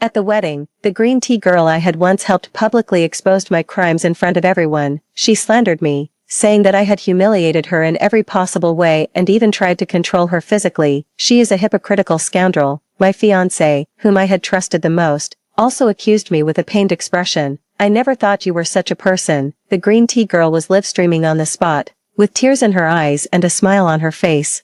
At the wedding, the green tea girl I had once helped publicly exposed my crimes in front of everyone. She slandered me, saying that I had humiliated her in every possible way and even tried to control her physically. She is a hypocritical scoundrel. My fiancé, whom I had trusted the most, also accused me with a pained expression. I never thought you were such a person. The green tea girl was live streaming on the spot, with tears in her eyes and a smile on her face.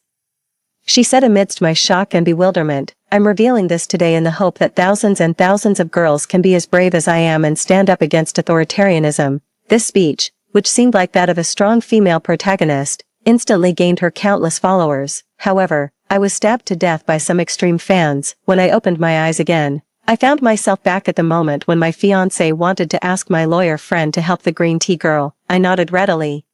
She said amidst my shock and bewilderment, I'm revealing this today in the hope that thousands and thousands of girls can be as brave as I am and stand up against authoritarianism. This speech, which seemed like that of a strong female protagonist, instantly gained her countless followers. However, I was stabbed to death by some extreme fans. When I opened my eyes again, I found myself back at the moment when my fiancé wanted to ask my lawyer friend to help the green tea girl. I nodded readily.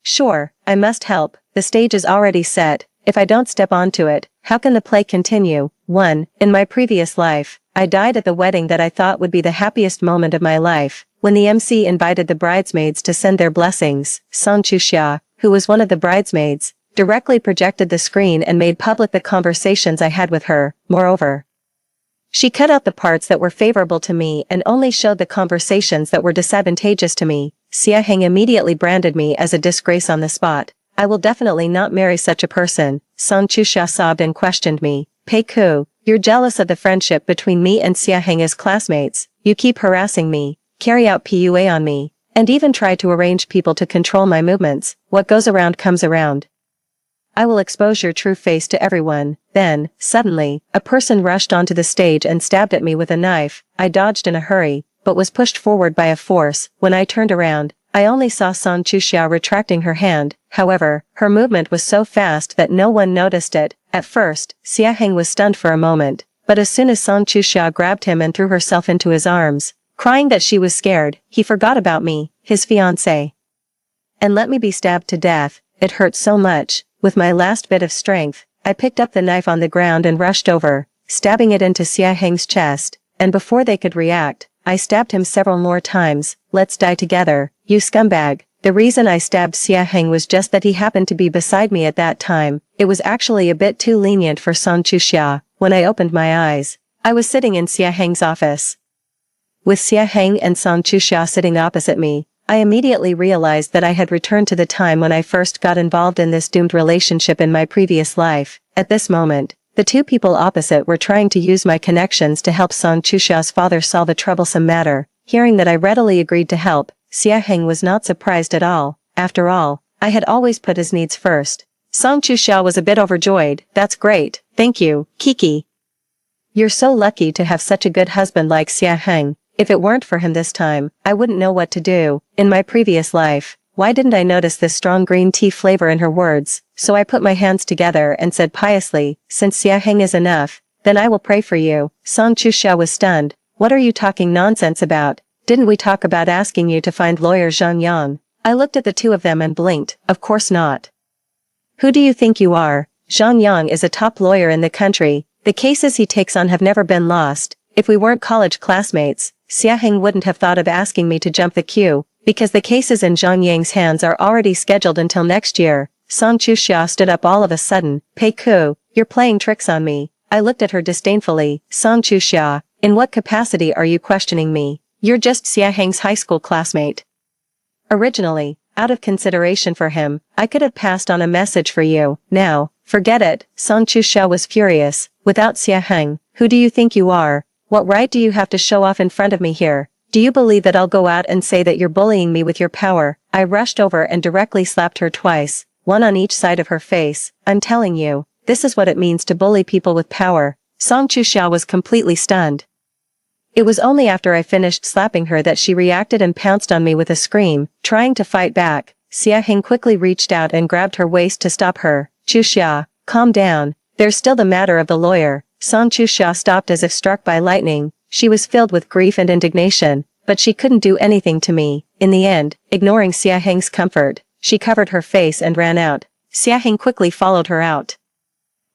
Sure, I must help. The stage is already set. If I don't step onto it, how can the play continue? 1. In my previous life, I died at the wedding that I thought would be the happiest moment of my life. When the MC invited the bridesmaids to send their blessings, Song Chuxia, who was one of the bridesmaids, directly projected the screen and made public the conversations I had with her. Moreover, she cut out the parts that were favorable to me and only showed the conversations that were disadvantageous to me. Xia Heng immediately branded me as a disgrace on the spot. I will definitely not marry such a person. Song Chuxia sobbed and questioned me. Pei Ku, you're jealous of the friendship between me and Xia Heng as classmates. You keep harassing me, carry out PUA on me, and even try to arrange people to control my movements. What goes around comes around. I will expose your true face to everyone. Then, suddenly, a person rushed onto the stage and stabbed at me with a knife. I dodged in a hurry, but was pushed forward by a force. When I turned around, I only saw Song Chuxia retracting her hand. However, her movement was so fast that no one noticed it. At first, Xia Heng was stunned for a moment, but as soon as Song Chuxia grabbed him and threw herself into his arms, crying that she was scared, he forgot about me, his fiancé, and let me be stabbed to death. It hurt so much. With my last bit of strength, I picked up the knife on the ground and rushed over, stabbing it into Xia Heng's chest, and before they could react, I stabbed him several more times. Let's die together, you scumbag. The reason I stabbed Xia Heng was just that he happened to be beside me at that time. It was actually a bit too lenient for Song Chuxia. When I opened my eyes, I was sitting in Xia Heng's office. With Xia Heng and Song Chuxia sitting opposite me, I immediately realized that I had returned to the time when I first got involved in this doomed relationship in my previous life. At this moment, the two people opposite were trying to use my connections to help Song Chuxia's father solve a troublesome matter. Hearing that I readily agreed to help, Xia Heng was not surprised at all. After all, I had always put his needs first. Song Chuxia was a bit overjoyed. That's great, thank you, Kiki. You're so lucky to have such a good husband like Xia Heng. If it weren't for him this time, I wouldn't know what to do. In my previous life, why didn't I notice this strong green tea flavor in her words? So I put my hands together and said piously, since Xia Heng is enough, then I will pray for you. Song Chuxia was stunned. What are you talking nonsense about? Didn't we talk about asking you to find lawyer Zhang Yang? I looked at the two of them and blinked. Of course not. Who do you think you are? Zhang Yang is a top lawyer in the country. The cases he takes on have never been lost. If we weren't college classmates, Xia Heng wouldn't have thought of asking me to jump the queue, because the cases in Zhang Yang's hands are already scheduled until next year. Song Chuxia stood up all of a sudden. Pei Ku, you're playing tricks on me. I looked at her disdainfully. Song Chuxia, in what capacity are you questioning me? You're just Xia Heng's high school classmate. Originally, out of consideration for him, I could have passed on a message for you. Now, forget it. Song Chuxia was furious. Without Xia Heng, who do you think you are? What right do you have to show off in front of me here? Do you believe that I'll go out and say that you're bullying me with your power? I rushed over and directly slapped her twice, one on each side of her face. I'm telling you, this is what it means to bully people with power. Song Chuxia was completely stunned. It was only after I finished slapping her that she reacted and pounced on me with a scream, trying to fight back. Xia Heng quickly reached out and grabbed her waist to stop her. Chuxia, calm down. There's still the matter of the lawyer. Song Chuxia stopped as if struck by lightning. She was filled with grief and indignation, but she couldn't do anything to me. In the end, ignoring Xia Heng's comfort, she covered her face and ran out. Xia Heng quickly followed her out.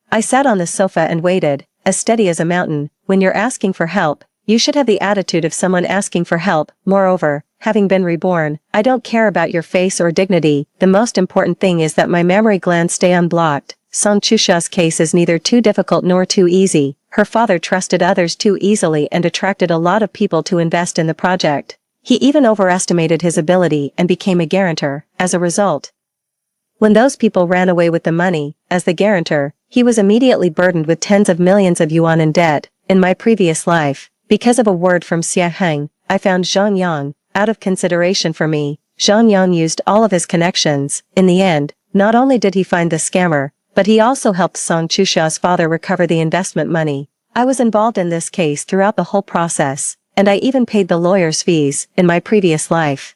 I sat on the sofa and waited, as steady as a mountain. When you're asking for help, you should have the attitude of someone asking for help. Moreover, having been reborn, I don't care about your face or dignity. The most important thing is that my mammary glands stay unblocked. Song Chuxia's case is neither too difficult nor too easy. her father trusted others too easily and attracted a lot of people to invest in the project. He even overestimated his ability and became a guarantor. As a result, when those people ran away with the money, as the guarantor, he was immediately burdened with tens of millions of yuan in debt. In my previous life, because of a word from Xia Heng, I found Zhang Yang. Out of consideration for me, Zhang Yang used all of his connections. In the end, not only did he find the scammer, but he also helped Song Chusha's father recover the investment money. I was involved in this case throughout the whole process, and I even paid the lawyer's fees in my previous life.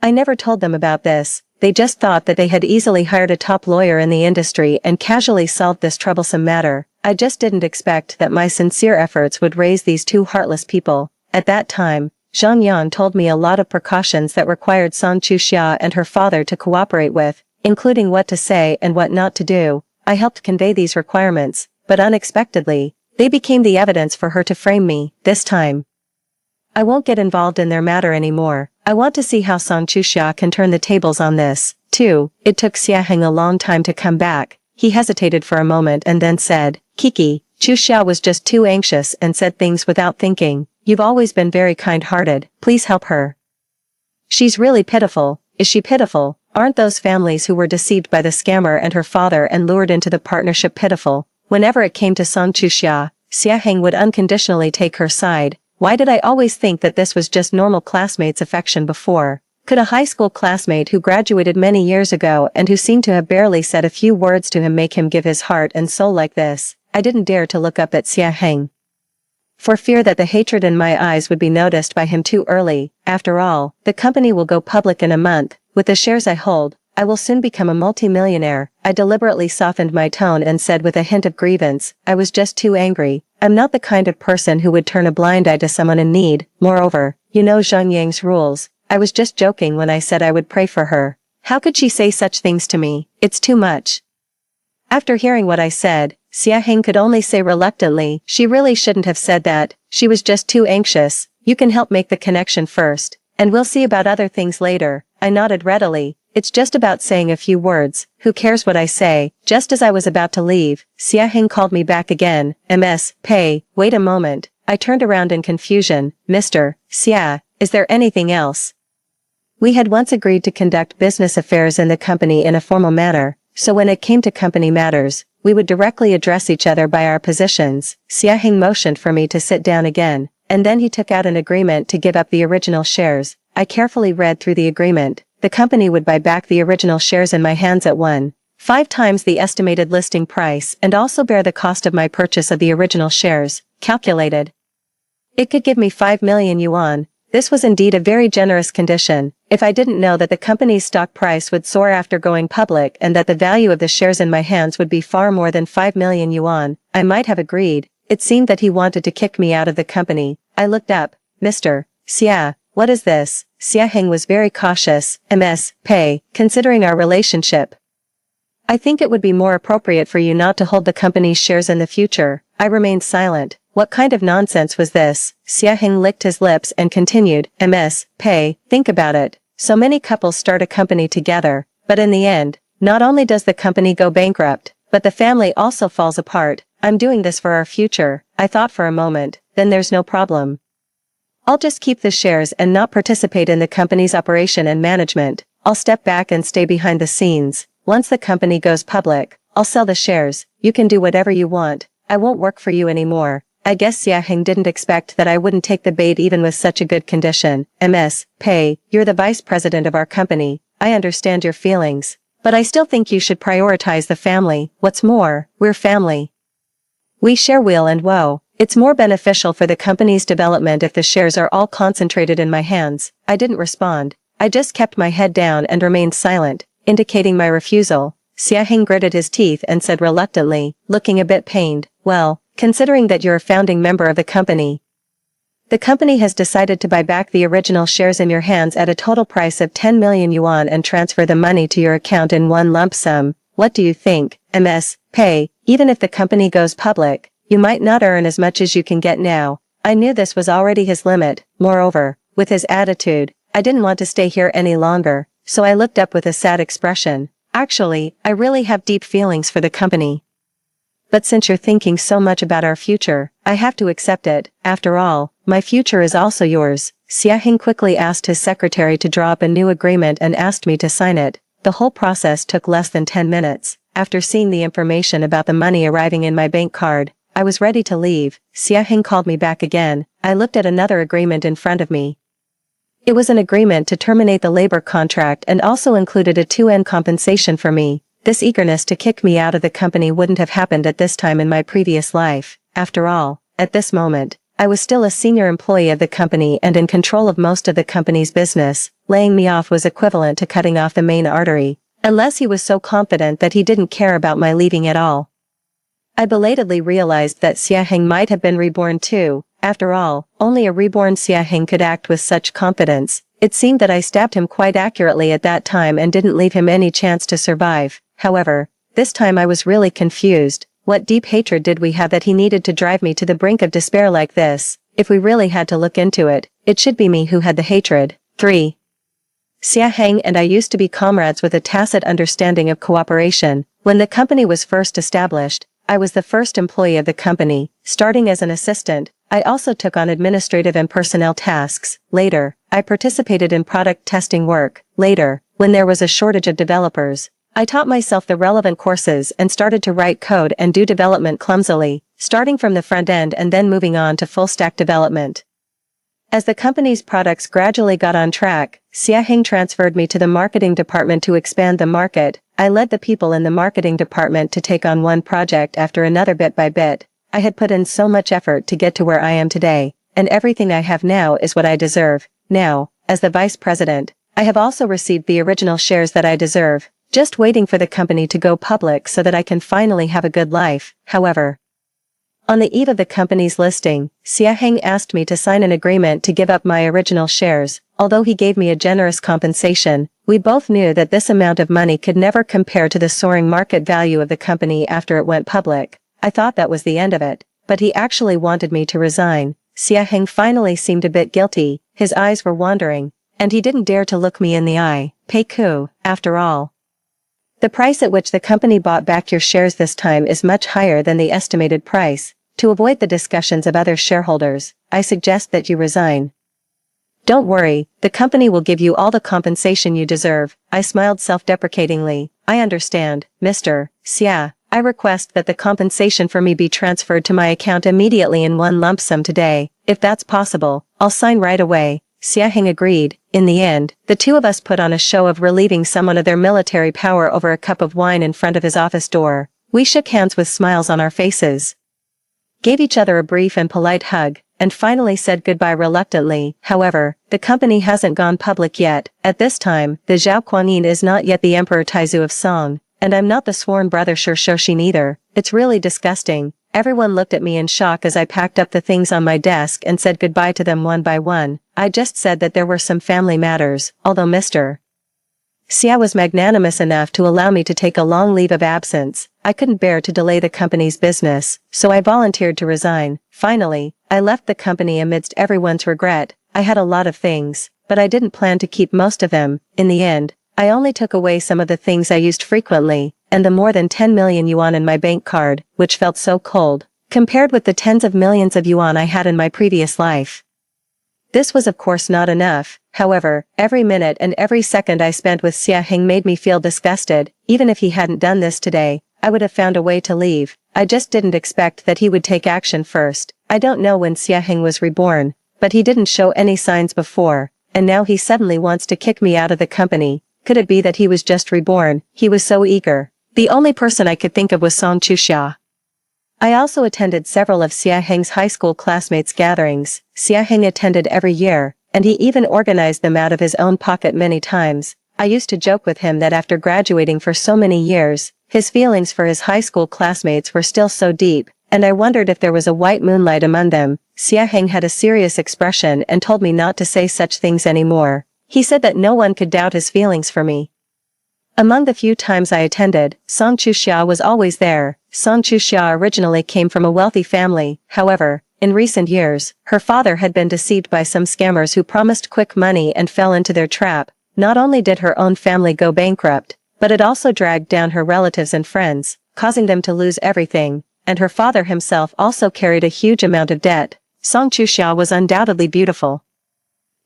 I never told them about this. They just thought that they had easily hired a top lawyer in the industry and casually solved this troublesome matter. I just didn't expect that my sincere efforts would raise these two heartless people. At that time, Zhang Yan told me a lot of precautions that required Song Chuxia and her father to cooperate with, including what to say and what not to do. I helped convey these requirements, but unexpectedly, they became the evidence for her to frame me. This time, I won't get involved in their matter anymore. I want to see how Song Chuxia can turn the tables on this, too. It took Xia Heng a long time to come back. He hesitated for a moment and then said, Kiki, Chuxia was just too anxious and said things without thinking. You've always been very kind-hearted. Please help her. She's really pitiful. Is she pitiful? Aren't those families who were deceived by the scammer and her father and lured into the partnership pitiful? Whenever it came to Song Chuxia, Xia Heng would unconditionally take her side. Why did I always think that this was just normal classmates' affection before? Could a high school classmate who graduated many years ago and who seemed to have barely said a few words to him make him give his heart and soul like this? I didn't dare to look up at Xia Heng, for fear that the hatred in my eyes would be noticed by him too early. After all, the company will go public in a month. With the shares I hold, I will soon become a multi-millionaire. I deliberately softened my tone and said with a hint of grievance, I was just too angry. I'm not the kind of person who would turn a blind eye to someone in need. Moreover, you know Zhang Yang's rules. I was just joking when I said I would pray for her. How could she say such things to me? It's too much. After hearing what I said, Xia Heng could only say reluctantly, she really shouldn't have said that. She was just too anxious. You can help make the connection first, and we'll see about other things later. I nodded readily. It's just about saying a few words. Who cares what I say? Just as I was about to leave, Xia Heng called me back again. Ms. Pei, wait a moment. I turned around in confusion. Mr. Xia, is there anything else? We had once agreed to conduct business affairs in the company in a formal manner, so when it came to company matters, we would directly address each other by our positions. Xia Heng motioned for me to sit down again, and then he took out an agreement to give up the original shares. I carefully read through the agreement. The company would buy back the original shares in my hands at 1.5 times the estimated listing price and also bear the cost of my purchase of the original shares, calculated. It could give me 5 million yuan. This was indeed a very generous condition. If I didn't know that the company's stock price would soar after going public and that the value of the shares in my hands would be far more than 5 million yuan, I might have agreed. It seemed that he wanted to kick me out of the company. I looked up. Mr. Xia, what is this? Xia Heng was very cautious. Ms. Pei, considering our relationship, I think it would be more appropriate for you not to hold the company's shares in the future. I remained silent. What kind of nonsense was this? Xia Heng licked his lips and continued. Ms. Pei, think about it. So many couples start a company together, but in the end, not only does the company go bankrupt, but the family also falls apart. I'm doing this for our future. I thought for a moment. Then there's no problem. I'll just keep the shares and not participate in the company's operation and management. I'll step back and stay behind the scenes. Once the company goes public, I'll sell the shares. You can do whatever you want. I won't work for you anymore. I guess Xia Heng didn't expect that I wouldn't take the bait even with such a good condition. Ms. Pei, you're the vice president of our company. I understand your feelings, but I still think you should prioritize the family. What's more, we're family. We share weal and woe. It's more beneficial for the company's development if the shares are all concentrated in my hands. I didn't respond. I just kept my head down and remained silent, indicating my refusal. Xia Heng gritted his teeth and said reluctantly, looking a bit pained, well, considering that you're a founding member of the company has decided to buy back the original shares in your hands at a total price of 10 million yuan and transfer the money to your account in one lump sum. What do you think, Ms. Pei? Even if the company goes public, you might not earn as much as you can get now. I knew this was already his limit. Moreover, with his attitude, I didn't want to stay here any longer, so I looked up with a sad expression. Actually, I really have deep feelings for the company. But since you're thinking so much about our future, I have to accept it. After all, my future is also yours. Xiaheng quickly asked his secretary to draw up a new agreement and asked me to sign it. The whole process took less than 10 minutes. After seeing the information about the money arriving in my bank card, I was ready to leave. Xiaheng called me back again. I looked at another agreement in front of me. It was an agreement to terminate the labor contract and also included a 2N compensation for me. This eagerness to kick me out of the company wouldn't have happened at this time in my previous life. After all, at this moment, I was still a senior employee of the company and in control of most of the company's business. Laying me off was equivalent to cutting off the main artery, unless he was so confident that he didn't care about my leaving at all. I belatedly realized that Xiaheng might have been reborn too. After all, only a reborn Xiaheng could act with such confidence. It seemed that I stabbed him quite accurately at that time and didn't leave him any chance to survive. However, this time I was really confused. What deep hatred did we have that he needed to drive me to the brink of despair like this? If we really had to look into it, it should be me who had the hatred. 3. Xiaheng and I used to be comrades with a tacit understanding of cooperation. When the company was first established, I was the first employee of the company. Starting as an assistant, I also took on administrative and personnel tasks. Later, I participated in product testing work. Later, when there was a shortage of developers, I taught myself the relevant courses and started to write code and do development clumsily, starting from the front end and then moving on to full-stack development. As the company's products gradually got on track, Xiaheng transferred me to the marketing department to expand the market. I led the people in the marketing department to take on one project after another bit by bit. I had put in so much effort to get to where I am today, and everything I have now is what I deserve. Now, as the vice president, I have also received the original shares that I deserve, just waiting for the company to go public so that I can finally have a good life. However, on the eve of the company's listing, Xiaheng asked me to sign an agreement to give up my original shares. Although he gave me a generous compensation, we both knew that this amount of money could never compare to the soaring market value of the company after it went public. I thought that was the end of it, but he actually wanted me to resign. Xiaheng finally seemed a bit guilty, his eyes were wandering, and he didn't dare to look me in the eye. Peiku, after all, the price at which the company bought back your shares this time is much higher than the estimated price. To avoid the discussions of other shareholders, I suggest that you resign. Don't worry, the company will give you all the compensation you deserve. I smiled self-deprecatingly. I understand, Mr. Xia. I request that the compensation for me be transferred to my account immediately in one lump sum today. If that's possible, I'll sign right away. Xiaheng agreed. In the end, the two of us put on a show of relieving someone of their military power over a cup of wine in front of his office door. We shook hands with smiles on our faces, gave each other a brief and polite hug, and finally said goodbye reluctantly. However, the company hasn't gone public yet. At this time, the Zhao Kuanin is not yet the Emperor Taizu of Song, and I'm not the sworn brother Shi Shoshin either. It's really disgusting. Everyone looked at me in shock as I packed up the things on my desk and said goodbye to them one by one. I just said that there were some family matters, although Mr. Xia was magnanimous enough to allow me to take a long leave of absence. I couldn't bear to delay the company's business, so I volunteered to resign. Finally, I left the company amidst everyone's regret. I had a lot of things, but I didn't plan to keep most of them. In the end, I only took away some of the things I used frequently, and the more than 10 million yuan in my bank card, which felt so cold, compared with the tens of millions of yuan I had in my previous life. This was of course not enough. However, every minute and every second I spent with Xiaheng made me feel disgusted. Even if he hadn't done this today, I would have found a way to leave. I just didn't expect that he would take action first. I don't know when Xiaheng was reborn, but he didn't show any signs before, and now he suddenly wants to kick me out of the company. Could it be that he was just reborn? He was so eager. The only person I could think of was Song Chuxia. I also attended several of Xiaheng's high school classmates' gatherings. Xiaheng attended every year, and he even organized them out of his own pocket many times. I used to joke with him that after graduating for so many years, his feelings for his high school classmates were still so deep, and I wondered if there was a white moonlight among them. Xiaheng had a serious expression and told me not to say such things anymore. He said that no one could doubt his feelings for me. Among the few times I attended, Song Chuxia was always there. Song Chuxia originally came from a wealthy family. However, in recent years, her father had been deceived by some scammers who promised quick money and fell into their trap. Not only did her own family go bankrupt, but it also dragged down her relatives and friends, causing them to lose everything. and her father himself also carried a huge amount of debt. Song Chuxia was undoubtedly beautiful.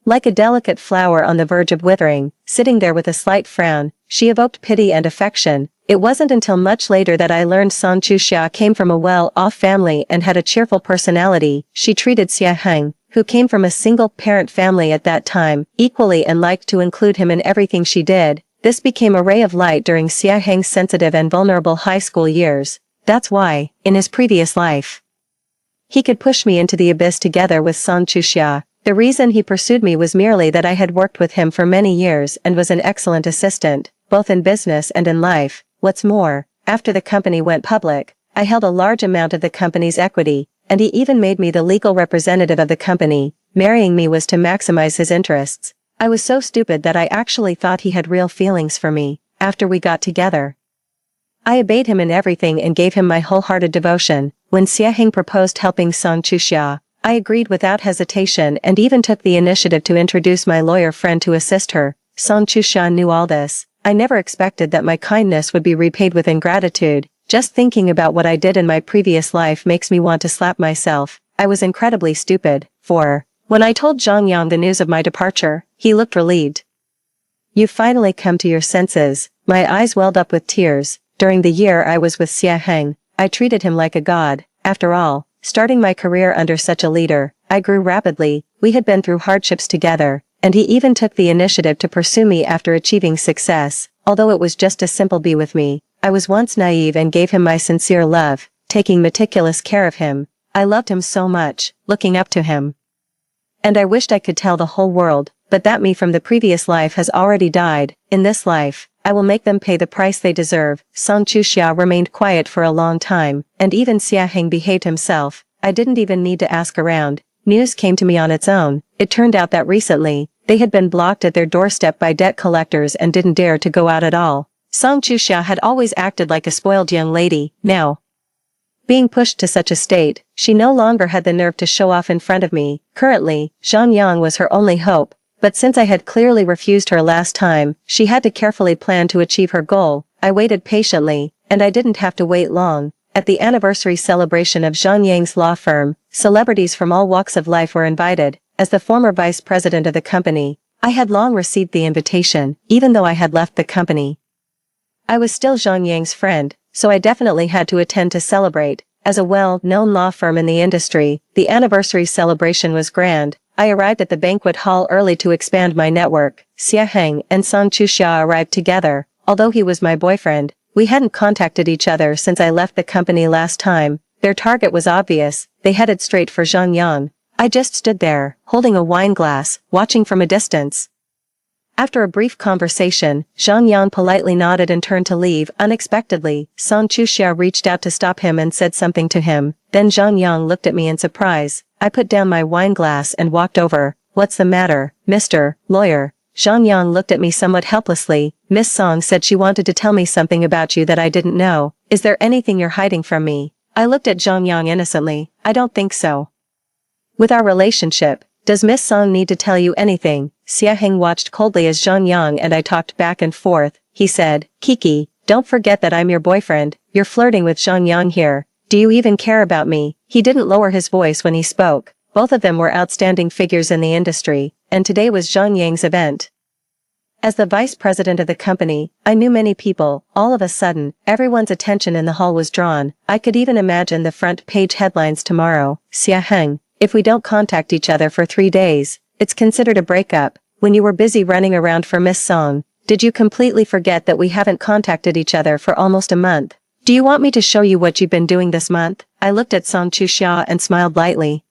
Like a delicate flower on the verge of withering, sitting there with a slight frown, she evoked pity and affection. It wasn't until much later that I learned Song Chuxia came from a well-off family and had a cheerful personality. She treated Xia Heng, who came from a single-parent family at that time, equally and liked to include him in everything she did. This became a ray of light during Xia Heng's sensitive and vulnerable high school years. That's why, in his previous life, he could push me into the abyss together with Song Chuxia. The reason he pursued me was merely that I had worked with him for many years and was an excellent assistant, both in business and in life. What's more, after the company went public, I held a large amount of the company's equity, and he even made me the legal representative of the company. Marrying me was to maximize his interests. I was so stupid that I actually thought he had real feelings for me. After we got together, I obeyed him in everything and gave him my wholehearted devotion. When Xia Heng proposed helping Song Chuxia, I agreed without hesitation and even took the initiative to introduce my lawyer friend to assist her. Song Chuxia knew all this. I never expected that my kindness would be repaid with ingratitude. Just thinking about what I did in my previous life makes me want to slap myself. I was incredibly stupid. When I told Zhang Yang the news of my departure, he looked relieved. "You've finally come to your senses." My eyes welled up with tears. During the year I was with Xia Heng, I treated him like a god. After all, starting my career under such a leader, I grew rapidly. We had been through hardships together, and he even took the initiative to pursue me after achieving success. Although it was just a simple be with me, I was once naive and gave him my sincere love, taking meticulous care of him. I loved him so much, looking up to him. And I wished I could tell the whole world, but that me from the previous life has already died. In this life, I will make them pay the price they deserve. Song Chuxia remained quiet for a long time, and even Xia Heng behaved himself. I didn't even need to ask around. News came to me on its own. It turned out that recently, they had been blocked at their doorstep by debt collectors and didn't dare to go out at all. Song Chuxia had always acted like a spoiled young lady. Now, being pushed to such a state, she no longer had the nerve to show off in front of me. Currently, Zhang Yang was her only hope. But since I had clearly refused her last time, she had to carefully plan to achieve her goal. I waited patiently, and I didn't have to wait long. At the anniversary celebration of Zhang Yang's law firm, celebrities from all walks of life were invited. As the former vice president of the company, I had long received the invitation, even though I had left the company. I was still Zhang Yang's friend, so I definitely had to attend to celebrate. As a well-known law firm in the industry, the anniversary celebration was grand. I arrived at the banquet hall early to expand my network. Xia Heng and Song Chuxia arrived together. Although he was my boyfriend, we hadn't contacted each other since I left the company last time. Their target was obvious. They headed straight for Zhang Yang. I just stood there, holding a wine glass, watching from a distance. After a brief conversation, Zhang Yang politely nodded and turned to leave. Unexpectedly, Song Chuxia reached out to stop him and said something to him. Then Zhang Yang looked at me in surprise. I put down my wine glass and walked over. "What's the matter, Mr. Lawyer?" Zhang Yang looked at me somewhat helplessly. "Miss Song said she wanted to tell me something about you that I didn't know. Is there anything you're hiding from me?" I looked at Zhang Yang innocently. "I don't think so. With our relationship, does Miss Song need to tell you anything?" Xia Heng watched coldly as Zhang Yang and I talked back and forth. He said, "Kiki, don't forget that I'm your boyfriend. You're flirting with Zhang Yang here. Do you even care about me?" He didn't lower his voice when he spoke. Both of them were outstanding figures in the industry, and today was Zhang Yang's event. As the vice president of the company, I knew many people. All of a sudden, everyone's attention in the hall was drawn. I could even imagine the front page headlines tomorrow. "Xia Heng, if we don't contact each other for 3 days, it's considered a breakup." When you were busy running around for Miss Song, did you completely forget that we haven't contacted each other for almost a month? Do you want me to show you what you've been doing this month? I looked at Song Chuxia and smiled lightly.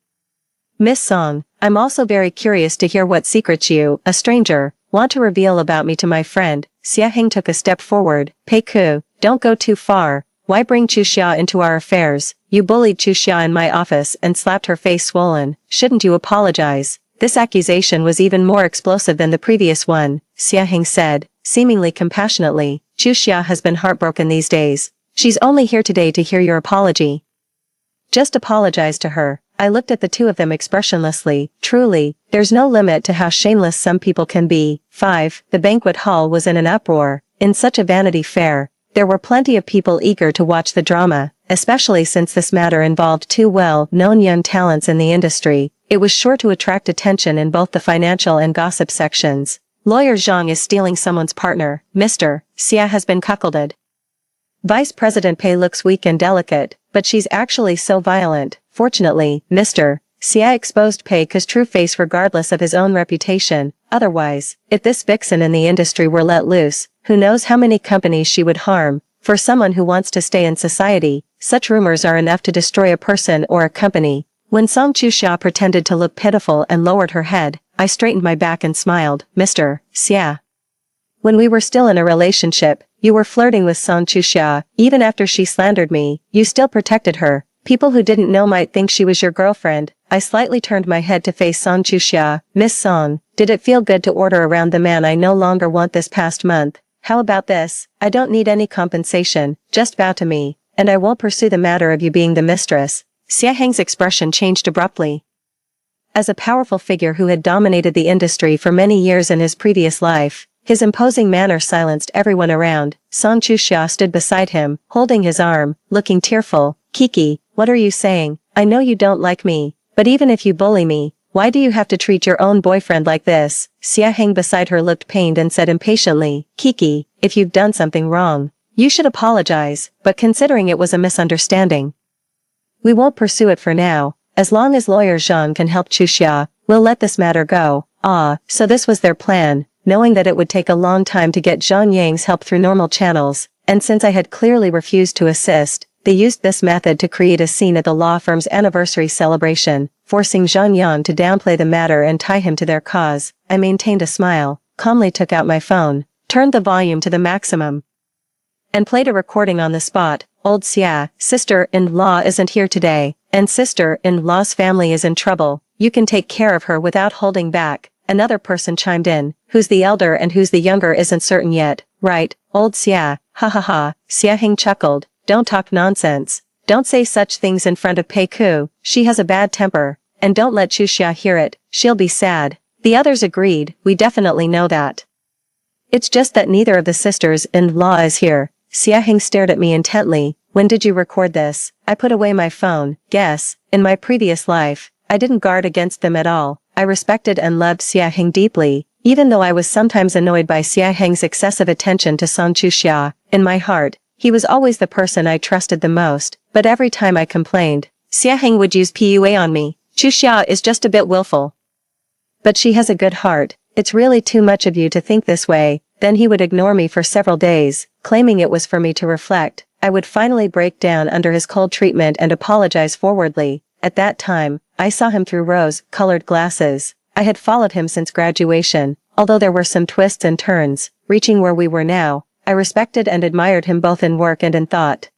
"Miss Song, I'm also very curious to hear what secrets you, a stranger, want to reveal about me to my friend." Xia Heng took a step forward. "Pei-ku, don't go too far. Why bring Chuxia into our affairs? You bullied Chuxia in my office and slapped her face swollen. Shouldn't you apologize?" This accusation was even more explosive than the previous one. Xia Heng said, seemingly compassionately, "Chuxia has been heartbroken these days. She's only here today to hear your apology. Just apologize to her." I looked at the two of them expressionlessly. Truly, there's no limit to how shameless some people can be. 5. The banquet hall was in an uproar. In such a vanity fair, there were plenty of people eager to watch the drama. especially since this matter involved two well-known young talents in the industry. It was sure to attract attention in both the financial and gossip sections. Lawyer Zhang is stealing someone's partner. Mr. Xia has been cuckolded. Vice President Pei looks weak and delicate, but she's actually so violent. Fortunately, Mr. Xia exposed Pei's true face regardless of his own reputation. Otherwise, if this vixen in the industry were let loose, who knows how many companies she would harm. For someone who wants to stay in society, such rumors are enough to destroy a person or a company. When Song Chuxia pretended to look pitiful and lowered her head, I straightened my back and smiled. Mr. Xia. When we were still in a relationship, you were flirting with Song Chuxia. Even after she slandered me, you still protected her. People who didn't know might think she was your girlfriend. I slightly turned my head to face Song Chuxia. Miss Song, did it feel good to order around the man I no longer want this past month? How about this? I don't need any compensation, just bow to me, and I won't pursue the matter of you being the mistress. Xia Heng's expression changed abruptly. As a powerful figure who had dominated the industry for many years in his previous life, his imposing manner silenced everyone around. Song Chuxia stood beside him, holding his arm, looking tearful. Kiki, what are you saying? I know you don't like me, but even if you bully me, why do you have to treat your own boyfriend like this? Xia Heng beside her looked pained and said impatiently, Kiki, if you've done something wrong, you should apologize, but considering it was a misunderstanding, we won't pursue it for now. As long as lawyer Zhang can help Chuxia, we'll let this matter go. Ah, so this was their plan, knowing that it would take a long time to get Zhang Yang's help through normal channels, and since I had clearly refused to assist, they used this method to create a scene at the law firm's anniversary celebration, forcing Zhang Yan to downplay the matter and tie him to their cause. I maintained a smile, calmly took out my phone, turned the volume to the maximum, and played a recording on the spot. Old Xia, sister-in-law isn't here today, and sister-in-law's family is in trouble. You can take care of her without holding back. Another person chimed in. Who's the elder and who's the younger isn't certain yet, right? Old Xia, ha ha ha. Xia Heng chuckled. Don't talk nonsense. Don't say such things in front of Pei Ku. She has a bad temper. And don't let Chuxia hear it. She'll be sad. The others agreed. We definitely know that. It's just that neither of the sisters-in-law is here. Xia Heng stared at me intently. When did you record this? I put away my phone. Guess, in my previous life, I didn't guard against them at all. I respected and loved Xia Heng deeply, even though I was sometimes annoyed by Xia Heng's excessive attention to Song Chuxia. In my heart, he was always the person I trusted the most, but every time I complained, Xia Heng would use PUA on me. Chuxia is just a bit willful. But she has a good heart. It's really too much of you to think this way. Then he would ignore me for several days, claiming it was for me to reflect. I would finally break down under his cold treatment and apologize forwardly. At that time, I saw him through rose-colored glasses. I had followed him since graduation, although there were some twists and turns. Reaching where we were now, I respected and admired him both in work and in thought.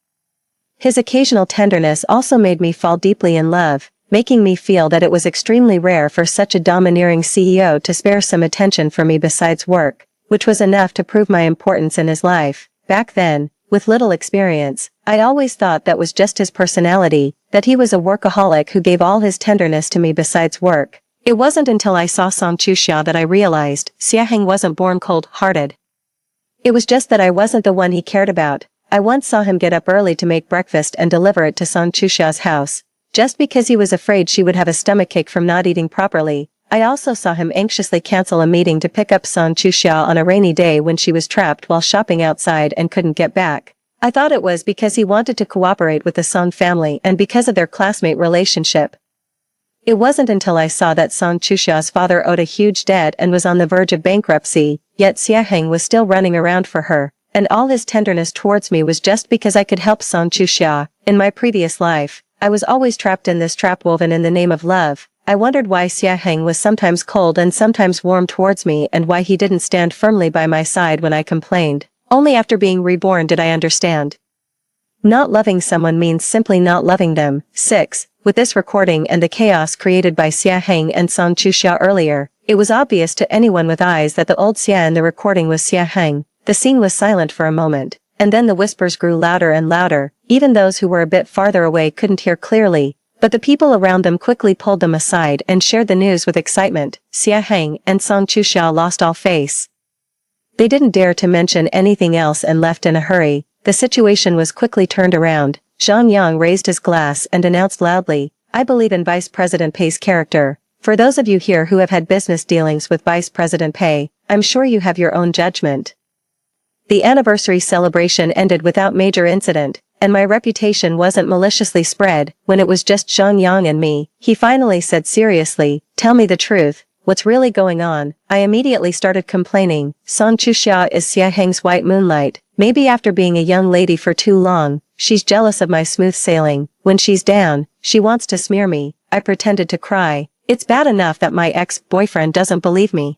His occasional tenderness also made me fall deeply in love, making me feel that it was extremely rare for such a domineering CEO to spare some attention for me besides work, which was enough to prove my importance in his life. Back then, with little experience, I always thought that was just his personality, that he was a workaholic who gave all his tenderness to me besides work. It wasn't until I saw Song Chuxia that I realized Xia Heng wasn't born cold-hearted. It was just that I wasn't the one he cared about. I once saw him get up early to make breakfast and deliver it to Song Chuxia's house, just because he was afraid she would have a stomachache from not eating properly. I also saw him anxiously cancel a meeting to pick up Song Chuxia on a rainy day when she was trapped while shopping outside and couldn't get back. I thought it was because he wanted to cooperate with the Song family and because of their classmate relationship. It wasn't until I saw that Song Chuxia's father owed a huge debt and was on the verge of bankruptcy, yet Xia Heng was still running around for her, and all his tenderness towards me was just because I could help Song Chuxia. In my previous life, I was always trapped in this trap woven in the name of love. I wondered why Xia Heng was sometimes cold and sometimes warm towards me and why he didn't stand firmly by my side when I complained. Only after being reborn did I understand. Not loving someone means simply not loving them. 6. With this recording and the chaos created by Xia Heng and Song Chuxia earlier, it was obvious to anyone with eyes that the old Xia in the recording was Xia Heng. The scene was silent for a moment, and then the whispers grew louder and louder. Even those who were a bit farther away couldn't hear clearly, but the people around them quickly pulled them aside and shared the news with excitement. Xia Heng and Song Chuxia lost all face. They didn't dare to mention anything else and left in a hurry. The situation was quickly turned around. Zhang Yang raised his glass and announced loudly, "I believe in Vice President Pei's character. For those of you here who have had business dealings with Vice President Pei, I'm sure you have your own judgment." The anniversary celebration ended without major incident, and my reputation wasn't maliciously spread. When it was just Zhang Yang and me, he finally said seriously, "Tell me the truth. What's really going on?" I immediately started complaining. "Song Chuxia is Xia Heng's white moonlight. Maybe after being a young lady for too long, she's jealous of my smooth sailing. When she's down, she wants to smear me." I pretended to cry. It's bad enough that my ex-boyfriend doesn't believe me,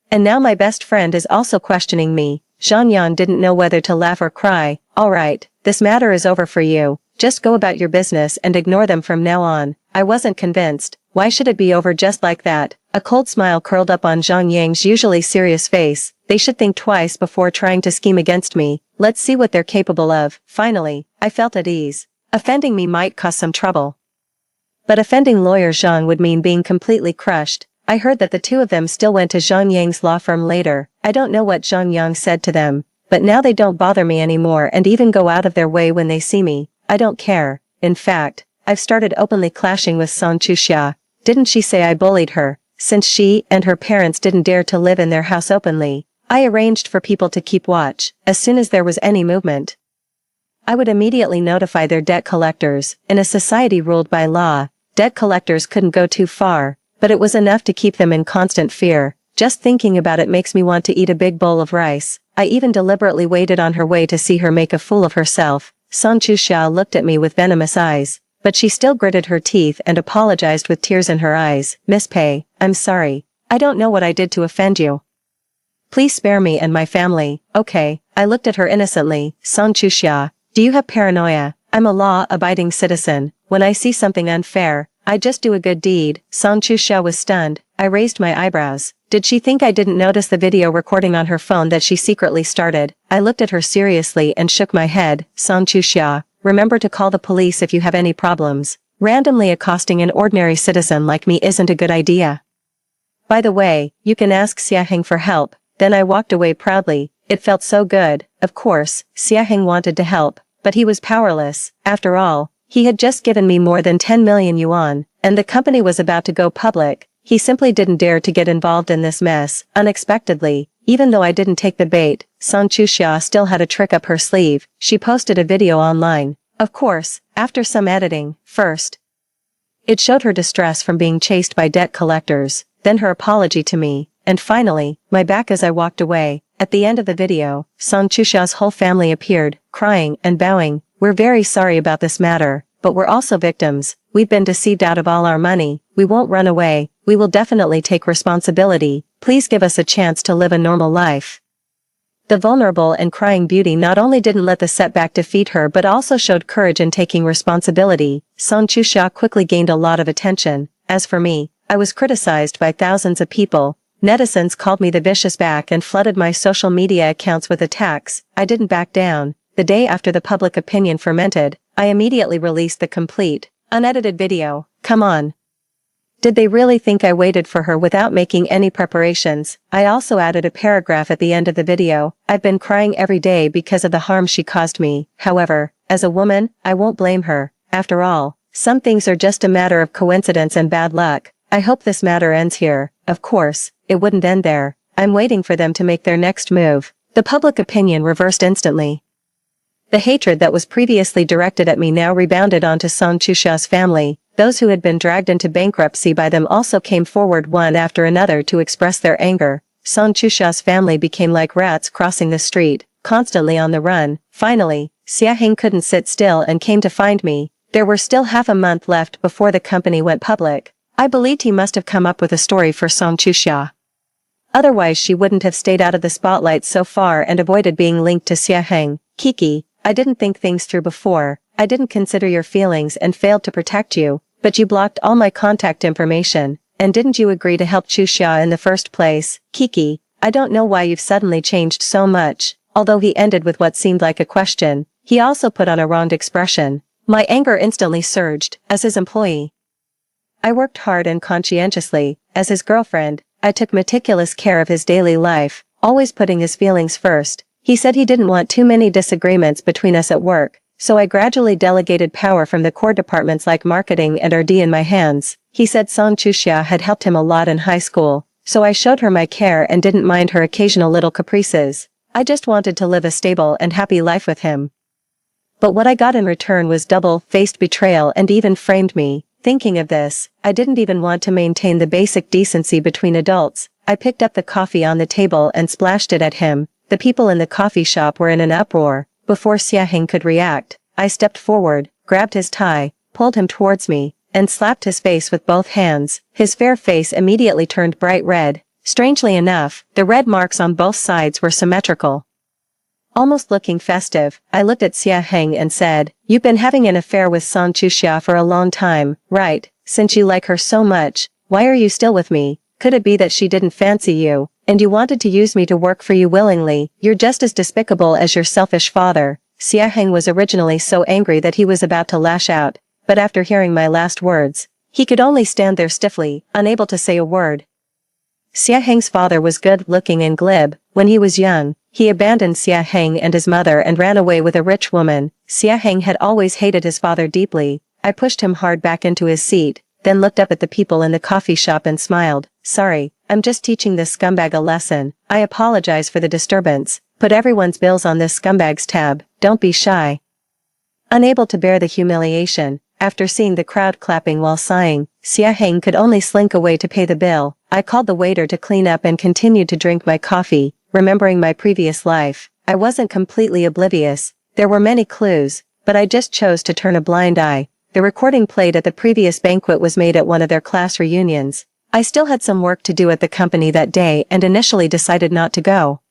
and now my best friend is also questioning me. Zhang Yan didn't know whether to laugh or cry. "Alright, this matter is over for you. Just go about your business and ignore them from now on." I wasn't convinced. Why should it be over just like that? A cold smile curled up on Zhang Yang's usually serious face. They should think twice before trying to scheme against me. Let's see what they're capable of. Finally, I felt at ease. Offending me might cause some trouble, but offending lawyer Zhang would mean being completely crushed. I heard that the two of them still went to Zhang Yang's law firm later. I don't know what Zhang Yang said to them, but now they don't bother me anymore and even go out of their way when they see me. I don't care. In fact, I've started openly clashing with Song Chuxia. Didn't she say I bullied her? Since she and her parents didn't dare to live in their house openly, I arranged for people to keep watch. As soon as there was any movement, I would immediately notify their debt collectors. In a society ruled by law, debt collectors couldn't go too far, but it was enough to keep them in constant fear. Just thinking about it makes me want to eat a big bowl of rice. I even deliberately waited on her way to see her make a fool of herself. Song Chuxia looked at me with venomous eyes, but she still gritted her teeth and apologized with tears in her eyes. "Miss Pei, I'm sorry. I don't know what I did to offend you. Please spare me and my family." "Okay." I looked at her innocently. "Song Chuxia, do you have paranoia?" "I'm a law-abiding citizen. When I see something unfair, I just do a good deed." Song Chuxia was stunned. I raised my eyebrows. Did she think I didn't notice the video recording on her phone that she secretly started? I looked at her seriously and shook my head. "Song Chuxia, remember to call the police if you have any problems. Randomly accosting an ordinary citizen like me isn't a good idea. By the way, you can ask Xia Heng for help." Then I walked away proudly. It felt so good. Of course, Xia Heng wanted to help, but he was powerless. After all, he had just given me more than 10 million yuan, and the company was about to go public. He simply didn't dare to get involved in this mess. Unexpectedly, even though I didn't take the bait, Song Chuxia still had a trick up her sleeve. She posted a video online. Of course, after some editing. First, it showed her distress from being chased by debt collectors, then her apology to me, and finally, my back as I walked away. At the end of the video, Song Chuxia's whole family appeared, crying and bowing. "We're very sorry about this matter, but we're also victims. We've been deceived out of all our money. We won't run away. We will definitely take responsibility. Please give us a chance to live a normal life." The vulnerable and crying beauty not only didn't let the setback defeat her but also showed courage in taking responsibility. Song Chuxia quickly gained a lot of attention. As for me, I was criticized by thousands of people. Netizens called me the vicious back and flooded my social media accounts with attacks. I didn't back down. The day after the public opinion fermented, I immediately released the complete, unedited video. Come on. Did they really think I waited for her without making any preparations? I also added a paragraph at the end of the video. "I've been crying every day because of the harm she caused me. However, as a woman, I won't blame her. After all, some things are just a matter of coincidence and bad luck. I hope this matter ends here." Of course, it wouldn't end there. I'm waiting for them to make their next move. The public opinion reversed instantly. The hatred that was previously directed at me now rebounded onto Song Chuxia's family. Those who had been dragged into bankruptcy by them also came forward one after another to express their anger. Song Chuxia's family became like rats crossing the street, constantly on the run. Finally, Xia Heng couldn't sit still and came to find me. There were still half a month left before the company went public. I believed he must have come up with a story for Song Chuxia. Otherwise she wouldn't have stayed out of the spotlight so far and avoided being linked to Xia Heng. "Kiki, I didn't think things through before. I didn't consider your feelings and failed to protect you, but you blocked all my contact information, and didn't you agree to help Chuxia in the first place? Kiki, I don't know why you've suddenly changed so much." Although he ended with what seemed like a question, he also put on a wronged expression. My anger instantly surged. As his employee, I worked hard and conscientiously. As his girlfriend, I took meticulous care of his daily life, always putting his feelings first. He said he didn't want too many disagreements between us at work, so I gradually delegated power from the core departments like marketing and RD in my hands. He said Song Chuxia had helped him a lot in high school, so I showed her my care and didn't mind her occasional little caprices. I just wanted to live a stable and happy life with him. But what I got in return was double-faced betrayal and even framed me. Thinking of this, I didn't even want to maintain the basic decency between adults. I picked up the coffee on the table and splashed it at him. The people in the coffee shop were in an uproar. Before Xia Heng could react, I stepped forward, grabbed his tie, pulled him towards me, and slapped his face with both hands. His fair face immediately turned bright red. Strangely enough, the red marks on both sides were symmetrical. Almost looking festive, I looked at Xia Heng and said, "You've been having an affair with Song Chuxia for a long time, right? Since you like her so much, why are you still with me? Could it be that she didn't fancy you, and you wanted to use me to work for you willingly? You're just as despicable as your selfish father." Xia Heng was originally so angry that he was about to lash out, but after hearing my last words, he could only stand there stiffly, unable to say a word. Xia Heng's father was good-looking and glib. When he was young, he abandoned Xia Heng and his mother and ran away with a rich woman. Xia Heng had always hated his father deeply. I pushed him hard back into his seat, then looked up at the people in the coffee shop and smiled. "Sorry, I'm just teaching this scumbag a lesson. I apologize for the disturbance. Put everyone's bills on this scumbag's tab, don't be shy." Unable to bear the humiliation, after seeing the crowd clapping while sighing, Xia Heng could only slink away to pay the bill. I called the waiter to clean up and continued to drink my coffee, remembering my previous life. I wasn't completely oblivious. There were many clues, but I just chose to turn a blind eye. The recording played at the previous banquet was made at one of their class reunions. I still had some work to do at the company that day and initially decided not to go.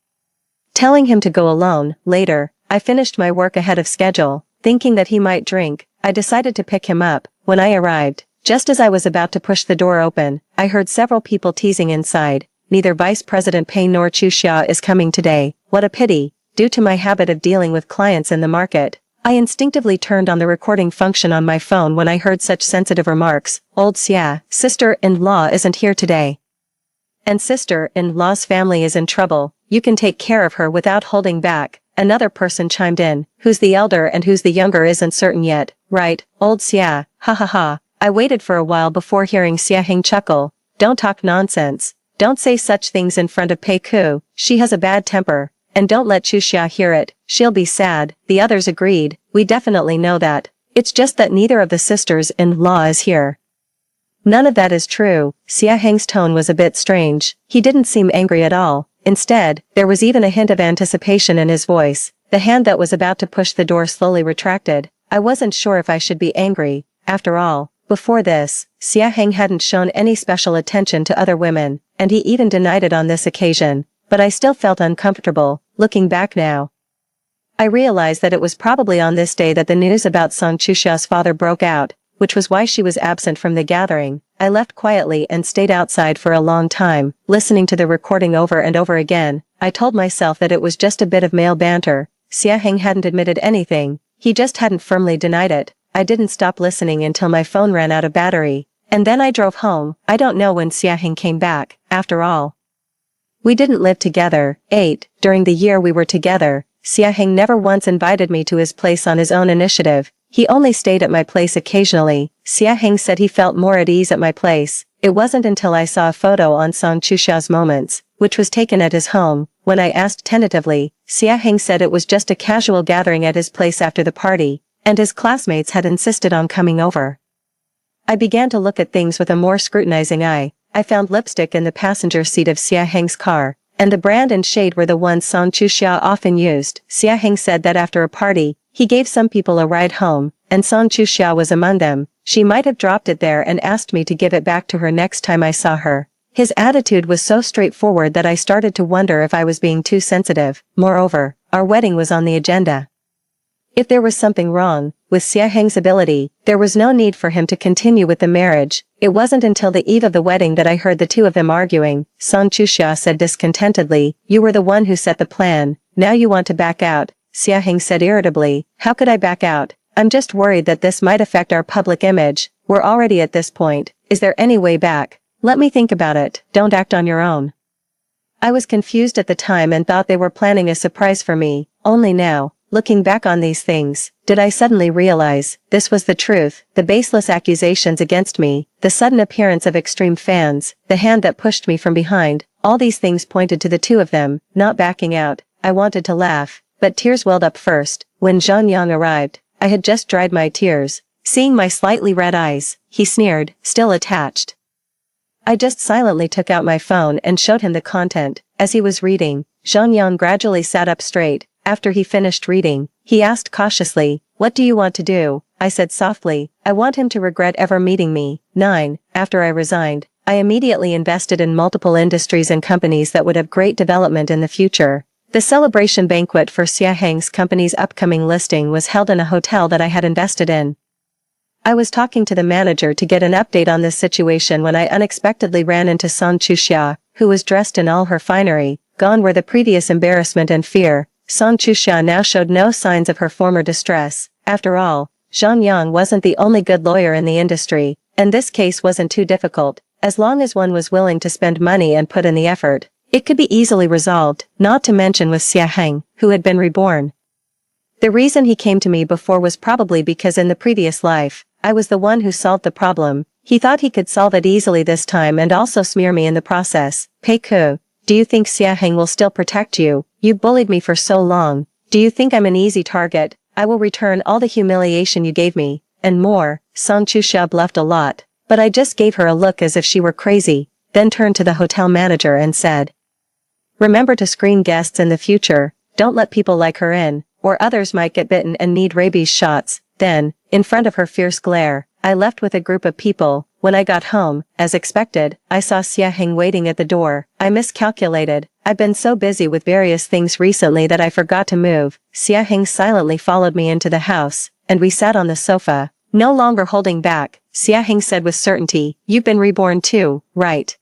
Telling him to go alone, later, I finished my work ahead of schedule. Thinking that he might drink, I decided to pick him up. When I arrived, just as I was about to push the door open, I heard several people teasing inside. "Neither Vice President Pei nor Chuxia is coming today. What a pity." Due to my habit of dealing with clients in the market, I instinctively turned on the recording function on my phone when I heard such sensitive remarks. "Old Xia, sister-in-law isn't here today. And sister-in-law's family is in trouble. You can take care of her without holding back." Another person chimed in. "Who's the elder and who's the younger isn't certain yet, right? Old Xia, ha ha ha." I waited for a while before hearing Xia Heng chuckle. "Don't talk nonsense. Don't say such things in front of Pei Ku. She has a bad temper. And don't let Chuxia hear it. She'll be sad." The others agreed. "We definitely know that. It's just that neither of the sisters-in-law is here." None of that is true. Xia Heng's tone was a bit strange. He didn't seem angry at all. Instead, there was even a hint of anticipation in his voice. The hand that was about to push the door slowly retracted. I wasn't sure if I should be angry. After all, before this, Xia Heng hadn't shown any special attention to other women, and he even denied it on this occasion. But I still felt uncomfortable. Looking back now, I realized that it was probably on this day that the news about Song Chuxia's father broke out, which was why she was absent from the gathering. I left quietly and stayed outside for a long time, listening to the recording over and over again. I told myself that it was just a bit of male banter. Xia Heng hadn't admitted anything. He just hadn't firmly denied it. I didn't stop listening until my phone ran out of battery. And then I drove home. I don't know when Xia Heng came back. After all, we didn't live together. During the year we were together, Xia Heng never once invited me to his place on his own initiative. He only stayed at my place occasionally. Xia Heng said he felt more at ease at my place. It wasn't until I saw a photo on Song Chuxia's Moments, which was taken at his home, when I asked tentatively. Xia Heng said it was just a casual gathering at his place after the party, and his classmates had insisted on coming over. I began to look at things with a more scrutinizing eye. I found lipstick in the passenger seat of Xia Heng's car, and the brand and shade were the ones Song Chuxia often used. Xia Heng said that after a party, he gave some people a ride home, and Song Chuxia was among them. She might have dropped it there and asked me to give it back to her next time I saw her. His attitude was so straightforward that I started to wonder if I was being too sensitive. Moreover, our wedding was on the agenda. If there was something wrong with Xia Heng's ability, there was no need for him to continue with the marriage. It wasn't until the eve of the wedding that I heard the two of them arguing. Song Chuxia said discontentedly, "You were the one who set the plan. Now you want to back out." Xia Heng said irritably, "How could I back out? I'm just worried that this might affect our public image. We're already at this point. Is there any way back? Let me think about it. Don't act on your own." I was confused at the time and thought they were planning a surprise for me. Only now, Looking back on these things, did I suddenly realize this was the truth, the baseless accusations against me, the sudden appearance of extreme fans, the hand that pushed me from behind, all these things pointed to the two of them, not backing out. I wanted to laugh, but tears welled up first. When Zhang Yang arrived, I had just dried my tears. Seeing my slightly red eyes, he sneered, still attached. I just silently took out my phone and showed him the content. As he was reading, Zhang Yang gradually sat up straight. After he finished reading, he asked cautiously, "What do you want to do?" I said softly, "I want him to regret ever meeting me." 9. After I resigned, I immediately invested in multiple industries and companies that would have great development in the future. The celebration banquet for Xia Heng's company's upcoming listing was held in a hotel that I had invested in. I was talking to the manager to get an update on this situation when I unexpectedly ran into San Chuxia, who was dressed in all her finery. Gone were the previous embarrassment and fear. San Chuxia now showed no signs of her former distress. After all, Zhang Yang wasn't the only good lawyer in the industry, and this case wasn't too difficult. As long as one was willing to spend money and put in the effort, it could be easily resolved, not to mention with Xia Heng, who had been reborn. The reason he came to me before was probably because in the previous life, I was the one who solved the problem. He thought he could solve it easily this time and also smear me in the process. Pei Ku, do you think Xia Heng will still protect you? You bullied me for so long. Do you think I'm an easy target? I will return all the humiliation you gave me, and more. San Chuxia bluffed a lot, but I just gave her a look as if she were crazy, then turned to the hotel manager and said, "Remember to screen guests in the future, don't let people like her in, or others might get bitten and need rabies shots." Then, in front of her fierce glare, I left with a group of people. When I got home, as expected, I saw Xia Heng waiting at the door. I miscalculated. I've been so busy with various things recently that I forgot to move. Xia Heng silently followed me into the house, and we sat on the sofa. No longer holding back, Xia Heng said with certainty, "You've been reborn too, right?"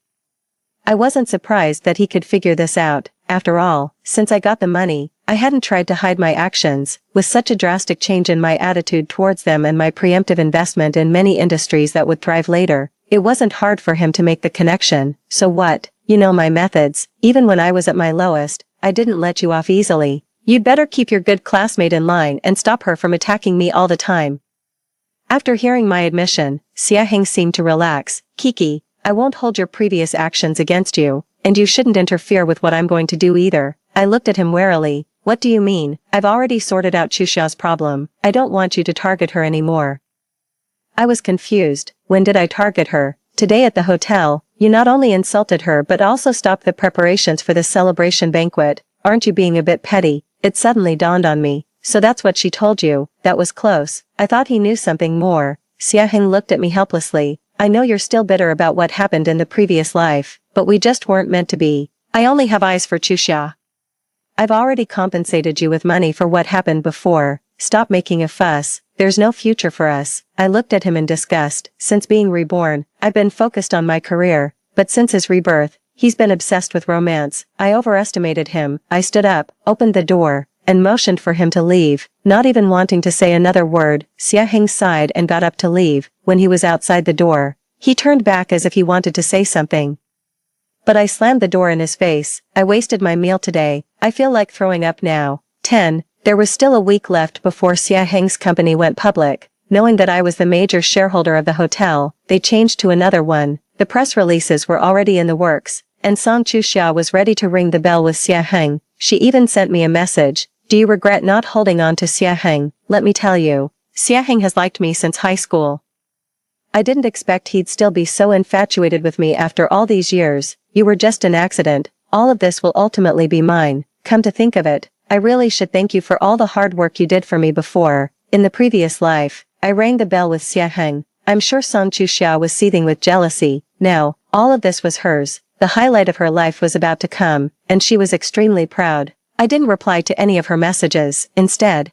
I wasn't surprised that he could figure this out. After all, since I got the money, I hadn't tried to hide my actions. With such a drastic change in my attitude towards them and my preemptive investment in many industries that would thrive later, it wasn't hard for him to make the connection. So what? You know my methods. Even when I was at my lowest, I didn't let you off easily. You'd better keep your good classmate in line and stop her from attacking me all the time. After hearing my admission, Xia Heng seemed to relax. "Kiki, I won't hold your previous actions against you, and you shouldn't interfere with what I'm going to do either." I looked at him warily. "What do you mean? I've already sorted out Chuxia's problem. I don't want you to target her anymore." I was confused. When did I target her? Today at the hotel, you not only insulted her but also stopped the preparations for the celebration banquet. Aren't you being a bit petty? It suddenly dawned on me. So that's what she told you. That was close. I thought he knew something more. Xia Heng looked at me helplessly. "I know you're still bitter about what happened in the previous life, but we just weren't meant to be. I only have eyes for Chuxia. I've already compensated you with money for what happened before. Stop making a fuss. There's no future for us." I looked at him in disgust. Since being reborn, I've been focused on my career, but since his rebirth, he's been obsessed with romance. I overestimated him. I stood up, opened the door, and motioned for him to leave, not even wanting to say another word. Xia Heng sighed and got up to leave. When he was outside the door, he turned back as if he wanted to say something. But I slammed the door in his face. "I wasted my meal today. I feel like throwing up now." 10. There was still a week left before Xia Heng's company went public. Knowing that I was the major shareholder of the hotel, they changed to another one. The press releases were already in the works, and San Chuxia was ready to ring the bell with Xia Heng. She even sent me a message. "Do you regret not holding on to Xia Heng? Let me tell you, Xia Heng has liked me since high school. I didn't expect he'd still be so infatuated with me after all these years. You were just an accident. All of this will ultimately be mine. Come to think of it, I really should thank you for all the hard work you did for me before. In the previous life, I rang the bell with Xia Heng. I'm sure San Chuxia was seething with jealousy. Now, all of this was hers. The highlight of her life was about to come, and she was extremely proud. I didn't reply to any of her messages. Instead,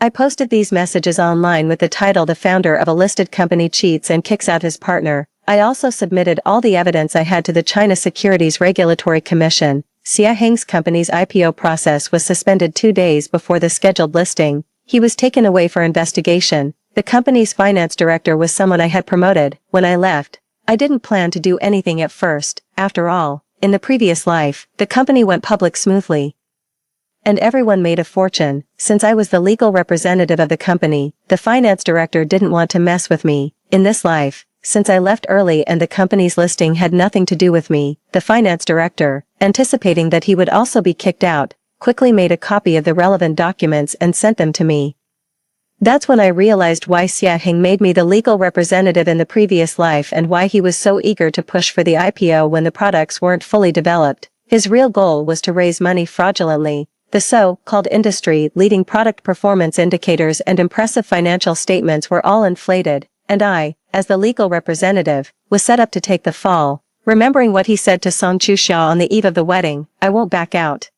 I posted these messages online with the title "The founder of a listed company cheats and kicks out his partner." I also submitted all the evidence I had to the China Securities Regulatory Commission. Xia Heng's company's IPO process was suspended 2 days before the scheduled listing. He was taken away for investigation. The company's finance director was someone I had promoted. When I left, I didn't plan to do anything at first. After all, in the previous life, the company went public smoothly. And everyone made a fortune. Since I was the legal representative of the company, the finance director didn't want to mess with me. In this life, since I left early and the company's listing had nothing to do with me, the finance director, anticipating that he would also be kicked out, quickly made a copy of the relevant documents and sent them to me. That's when I realized why Xia Heng made me the legal representative in the previous life and why he was so eager to push for the IPO when the products weren't fully developed. His real goal was to raise money fraudulently. The so-called industry-leading product performance indicators and impressive financial statements were all inflated, and I, as the legal representative, was set up to take the fall. Remembering what he said to Song Chuxia on the eve of the wedding, I won't back out.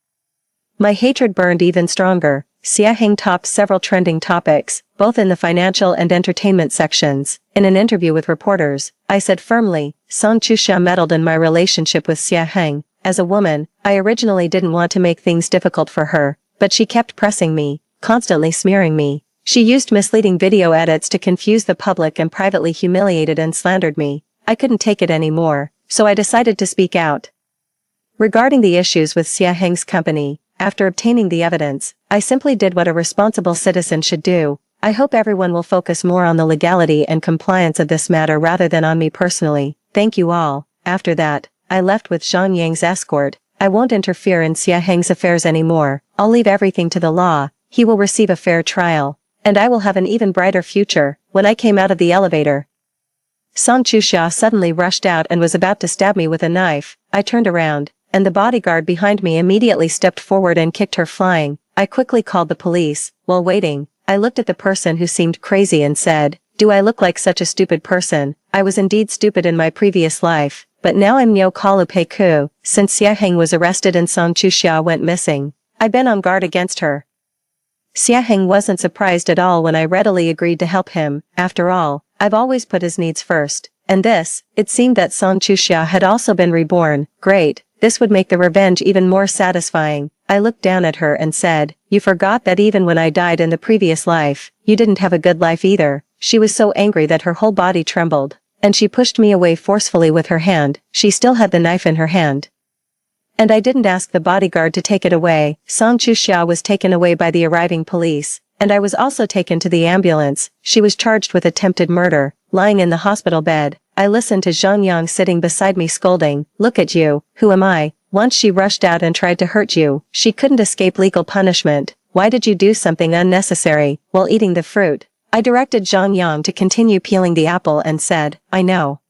My hatred burned even stronger. Xia Heng topped several trending topics, both in the financial and entertainment sections. In an interview with reporters, I said firmly, Song Chuxia meddled in my relationship with Xia Heng. As a woman, I originally didn't want to make things difficult for her, but she kept pressing me, constantly smearing me. She used misleading video edits to confuse the public and privately humiliated and slandered me. I couldn't take it anymore, so I decided to speak out. Regarding the issues with Xia Heng's company, after obtaining the evidence, I simply did what a responsible citizen should do. I hope everyone will focus more on the legality and compliance of this matter rather than on me personally. Thank you all. After that, I left with Zhang Yang's escort. I won't interfere in Xia Heng's affairs anymore. I'll leave everything to the law. He will receive a fair trial. And I will have an even brighter future. When I came out of the elevator, Song Chuxia suddenly rushed out and was about to stab me with a knife. I turned around, and the bodyguard behind me immediately stepped forward and kicked her flying. I quickly called the police. While waiting, I looked at the person who seemed crazy and said, "Do I look like such a stupid person?" I was indeed stupid in my previous life, but now I'm Nyo Kalu Pei Ku. Since Xia Heng was arrested and Song Chuxia went missing, I've been on guard against her. Xia Heng wasn't surprised at all when I readily agreed to help him. After all, I've always put his needs first. And it seemed that Song Chuxia had also been reborn. Great, this would make the revenge even more satisfying. I looked down at her and said, "You forgot that even when I died in the previous life, you didn't have a good life either." She was so angry that her whole body trembled, and she pushed me away forcefully with her hand. She still had the knife in her hand. And I didn't ask the bodyguard to take it away. Song Chuxia was taken away by the arriving police, and I was also taken to the ambulance. She was charged with attempted murder. Lying in the hospital bed, I listened to Zhang Yang sitting beside me scolding, "Look at you, who am I? Once she rushed out and tried to hurt you. She couldn't escape legal punishment. Why did you do something unnecessary?" While eating the fruit, I directed Zhang Yang to continue peeling the apple and said, I know.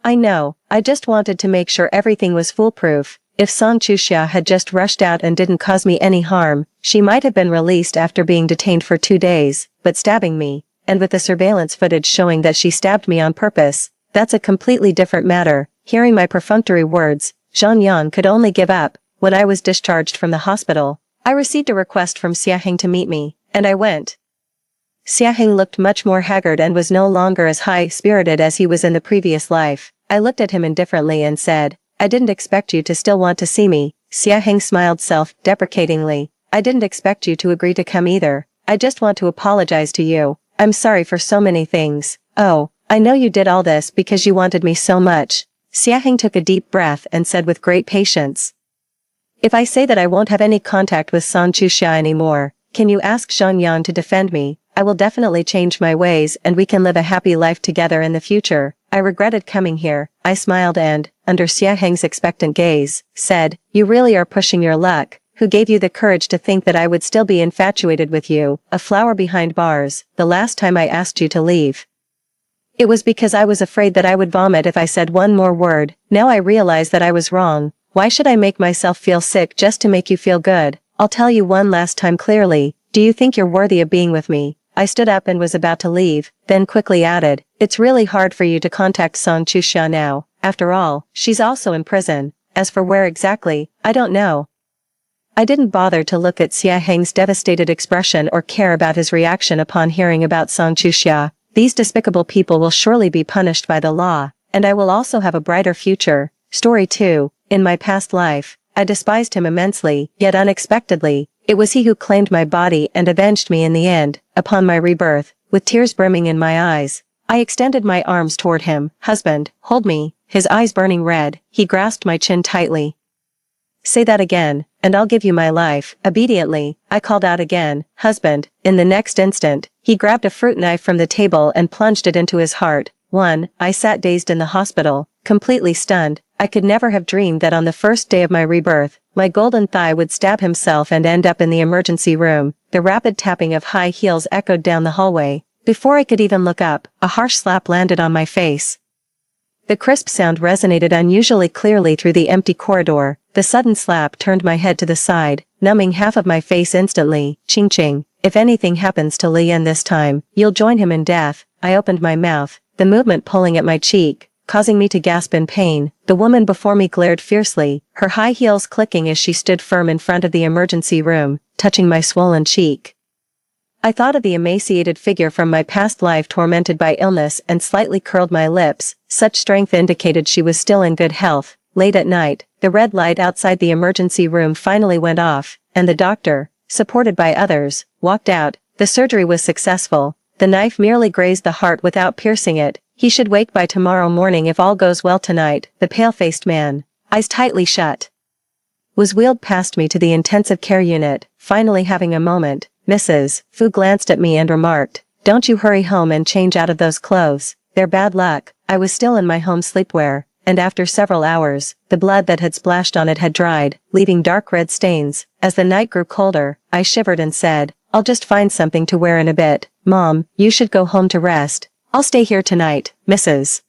I just wanted to make sure everything was foolproof. If Song Chuxia had just rushed out and didn't cause me any harm, she might have been released after being detained for 2 days, but stabbing me, and with the surveillance footage showing that she stabbed me on purpose, that's a completely different matter. Hearing my perfunctory words, Zhang Yang could only give up. When I was discharged from the hospital, I received a request from Xia Heng to meet me, and I went. Xia Heng looked much more haggard and was no longer as high-spirited as he was in the previous life. I looked at him indifferently and said, "I didn't expect you to still want to see me." Xia Heng smiled self-deprecatingly. "I didn't expect you to agree to come either. I just want to apologize to you. I'm sorry for so many things. Oh, I know you did all this because you wanted me so much." Xia Heng took a deep breath and said with great patience, "If I say that I won't have any contact with Song Chuxia anymore, can you ask Zhang Yang to defend me? I will definitely change my ways and we can live a happy life together in the future." I regretted coming here. I smiled and, under Xia Heng's expectant gaze, said, "You really are pushing your luck. Who gave you the courage to think that I would still be infatuated with you? A flower behind bars. The last time I asked you to leave, it was because I was afraid that I would vomit if I said one more word. Now I realize that I was wrong. Why should I make myself feel sick just to make you feel good? I'll tell you one last time clearly. Do you think you're worthy of being with me?" I stood up and was about to leave, then quickly added, "It's really hard for you to contact Song Chuxia now. After all, she's also in prison. As for where exactly, I don't know." I didn't bother to look at Xia Heng's devastated expression or care about his reaction upon hearing about Song Chuxia. These despicable people will surely be punished by the law, and I will also have a brighter future. Story 2. In my past life, I despised him immensely, yet unexpectedly, it was he who claimed my body and avenged me in the end. Upon my rebirth, with tears brimming in my eyes, I extended my arms toward him. "Husband, hold me." His eyes burning red, he grasped my chin tightly. "Say that again." and I'll give you my life." Obediently, I called out again, "Husband." In the next instant, he grabbed a fruit knife from the table and plunged it into his heart. I sat dazed in the hospital, completely stunned. I could never have dreamed that on the first day of my rebirth, my golden thigh would stab himself and end up in the emergency room. The rapid tapping of high heels echoed down the hallway. Before I could even look up, a harsh slap landed on my face. The crisp sound resonated unusually clearly through the empty corridor. The sudden slap turned my head to the side, numbing half of my face instantly. Ching ching. "If anything happens to Lian this time, you'll join him in death." I opened my mouth, the movement pulling at my cheek, causing me to gasp in pain. The woman before me glared fiercely, her high heels clicking as she stood firm in front of the emergency room, touching my swollen cheek. I thought of the emaciated figure from my past life tormented by illness and slightly curled my lips. Such strength indicated she was still in good health. Late at night, the red light outside the emergency room finally went off, and the doctor, supported by others, walked out. The surgery was successful. The knife merely grazed the heart without piercing it. He should wake by tomorrow morning if all goes well tonight. The pale-faced man, eyes tightly shut, was wheeled past me to the intensive care unit. Finally having a moment, Mrs. Fu glanced at me and remarked, "Don't you hurry home and change out of those clothes. They're bad luck." I was still in my home sleepwear, and after several hours, the blood that had splashed on it had dried, leaving dark red stains. As the night grew colder, I shivered and said, "I'll just find something to wear in a bit." "Mom, you should go home to rest." "I'll stay here tonight, Mrs.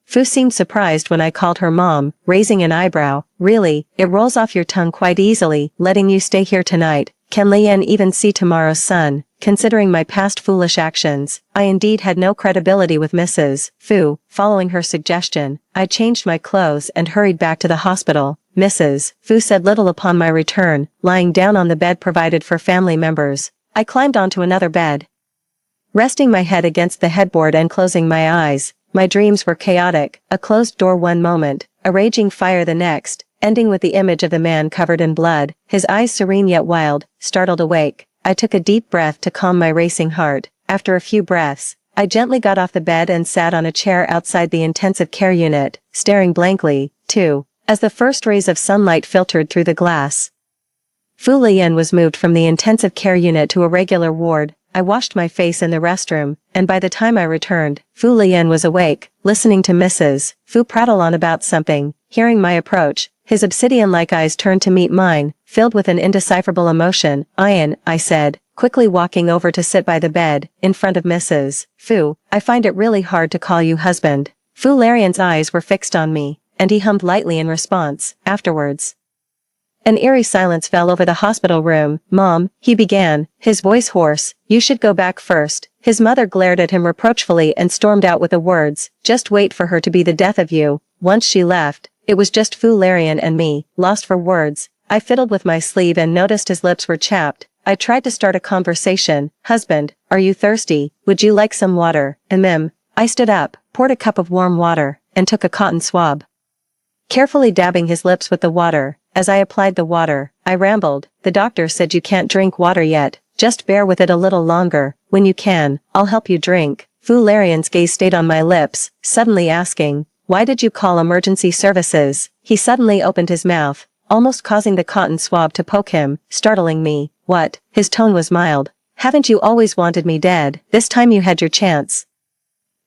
Fu seemed surprised when I called her mom, raising an eyebrow. "Really? It rolls off your tongue quite easily, letting you stay here tonight. Can Lian even see tomorrow's sun?" Considering my past foolish actions, I indeed had no credibility with Mrs. Fu. Following her suggestion, I changed my clothes and hurried back to the hospital. Mrs. Fu said little upon my return, lying down on the bed provided for family members. I climbed onto another bed, resting my head against the headboard and closing my eyes. My dreams were chaotic, a closed door one moment, a raging fire the next, ending with the image of the man covered in blood, his eyes serene yet wild. Startled awake, I took a deep breath to calm my racing heart. After a few breaths, I gently got off the bed and sat on a chair outside the intensive care unit, staring blankly, too, as the first rays of sunlight filtered through the glass. Fu Lian was moved from the intensive care unit to a regular ward. I washed my face in the restroom, and by the time I returned, Fu Lian was awake, listening to Mrs. Fu prattle on about something. Hearing my approach, his obsidian-like eyes turned to meet mine, filled with an indecipherable emotion. "Ian," I said, quickly walking over to sit by the bed, in front of Mrs. Fu. "I find it really hard to call you husband." Fu Larian's eyes were fixed on me, and he hummed lightly in response. Afterwards, an eerie silence fell over the hospital room. "Mom," he began, his voice hoarse, "you should go back first." His mother glared at him reproachfully and stormed out with the words, "Just wait for her to be the death of you." Once she left, it was just Fu Larian and me, lost for words. I fiddled with my sleeve and noticed his lips were chapped. I tried to start a conversation. "Husband, are you thirsty? Would you like some water?" I stood up, poured a cup of warm water, and took a cotton swab, carefully dabbing his lips with the water. As I applied the water, I rambled, "The doctor said you can't drink water yet. Just bear with it a little longer. When you can, I'll help you drink." Fu Larian's gaze stayed on my lips, suddenly asking, "Why did you call emergency services?" He suddenly opened his mouth, almost causing the cotton swab to poke him, startling me. "What?" His tone was mild. "Haven't you always wanted me dead? This time you had your chance."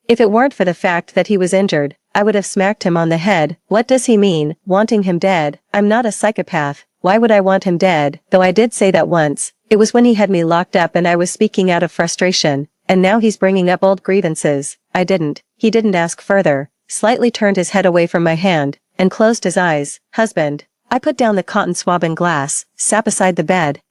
If it weren't for the fact that he was injured, I would have smacked him on the head. "What does he mean, wanting him dead? I'm not a psychopath. Why would I want him dead?" Though I did say that once. It was when he had me locked up and I was speaking out of frustration, and now he's bringing up old grievances. I didn't. He didn't ask further, slightly turned his head away from my hand, and closed his eyes. "Husband." I put down the cotton swab and glass, sat beside the bed.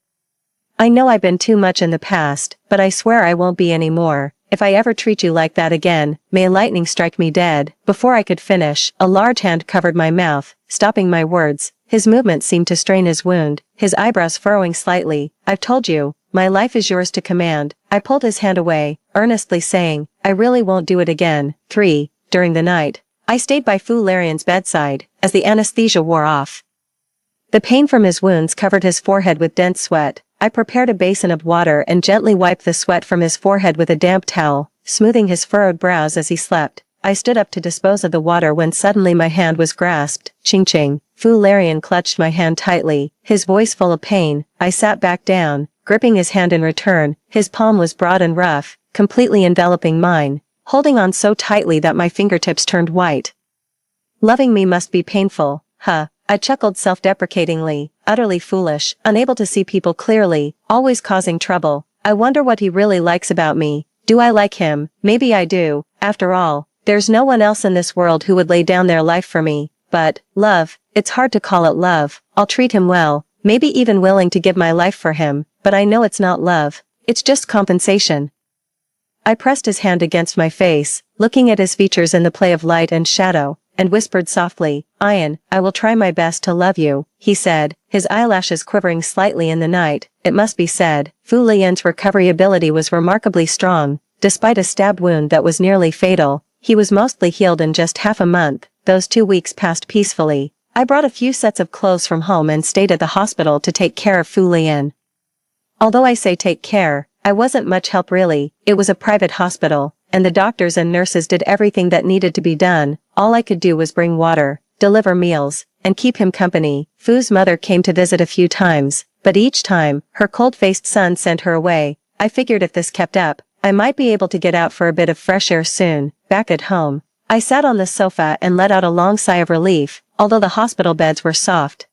"I know I've been too much in the past, but I swear I won't be anymore. If I ever treat you like that again, may lightning strike me dead." Before I could finish, a large hand covered my mouth, stopping my words. His movement seemed to strain his wound, his eyebrows furrowing slightly. "I've told you, my life is yours to command." I pulled his hand away, earnestly saying, "I really won't do it again." During the night, I stayed by Fu Larian's bedside, as the anesthesia wore off. The pain from his wounds covered his forehead with dense sweat. I prepared a basin of water and gently wiped the sweat from his forehead with a damp towel, smoothing his furrowed brows as he slept. I stood up to dispose of the water when suddenly my hand was grasped. Ching ching. Fu Larian clutched my hand tightly, his voice full of pain. I sat back down, gripping his hand in return. His palm was broad and rough, completely enveloping mine, holding on so tightly that my fingertips turned white. Loving me must be painful, huh? I chuckled self-deprecatingly, utterly foolish, unable to see people clearly, always causing trouble. I wonder what he really likes about me. Do I like him? Maybe I do. After all, there's no one else in this world who would lay down their life for me. But, love, it's hard to call it love. I'll treat him well, maybe even willing to give my life for him, but I know it's not love. It's just compensation. I pressed his hand against my face, looking at his features in the play of light and shadow, and whispered softly, Ian, I will try my best to love you, he said, his eyelashes quivering slightly in the night. It must be said, Fu Lian's recovery ability was remarkably strong. Despite a stab wound that was nearly fatal, he was mostly healed in just half a month. Those 2 weeks passed peacefully. I brought a few sets of clothes from home and stayed at the hospital to take care of Fu Lian. Although I say take care, I wasn't much help really. It was a private hospital, and the doctors and nurses did everything that needed to be done. All I could do was bring water, deliver meals, and keep him company. Fu's mother came to visit a few times, but each time, her cold-faced son sent her away. I figured if this kept up, I might be able to get out for a bit of fresh air soon. Back at home, I sat on the sofa and let out a long sigh of relief, although the hospital beds were soft.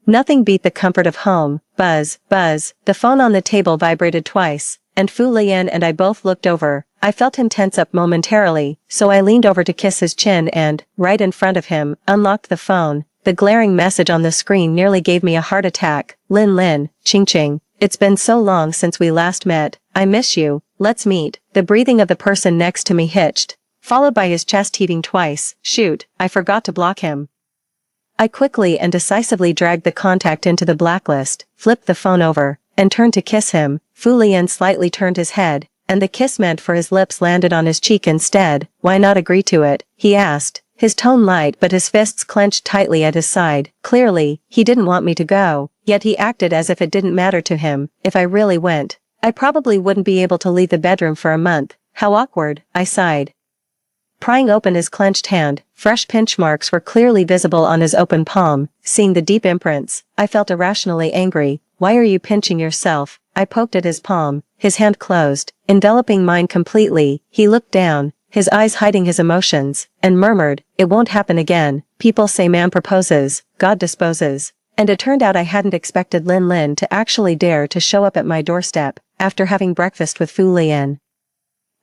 Nothing beat the comfort of home. Buzz, buzz, the phone on the table vibrated twice, and Fu Lian and I both looked over. I felt him tense up momentarily, so I leaned over to kiss his chin and, right in front of him, unlocked the phone. The glaring message on the screen nearly gave me a heart attack. Lin, ching ching. It's been so long since we last met. I miss you. Let's meet. The breathing of the person next to me hitched, followed by his chest heaving twice. Shoot, I forgot to block him. I quickly and decisively dragged the contact into the blacklist, flipped the phone over, and turned to kiss him. Fu Lian slightly turned his head, and the kiss meant for his lips landed on his cheek instead. Why not agree to it? He asked, his tone light but his fists clenched tightly at his side. Clearly, he didn't want me to go, yet he acted as if it didn't matter to him. If I really went, I probably wouldn't be able to leave the bedroom for a month. How awkward, I sighed. Prying open his clenched hand, fresh pinch marks were clearly visible on his open palm. Seeing the deep imprints, I felt irrationally angry. Why are you pinching yourself? I poked at his palm. His hand closed, enveloping mine completely. He looked down, his eyes hiding his emotions, and murmured, it won't happen again. People say man proposes, God disposes. And it turned out I hadn't expected Lin to actually dare to show up at my doorstep, after having breakfast with Fu Lian.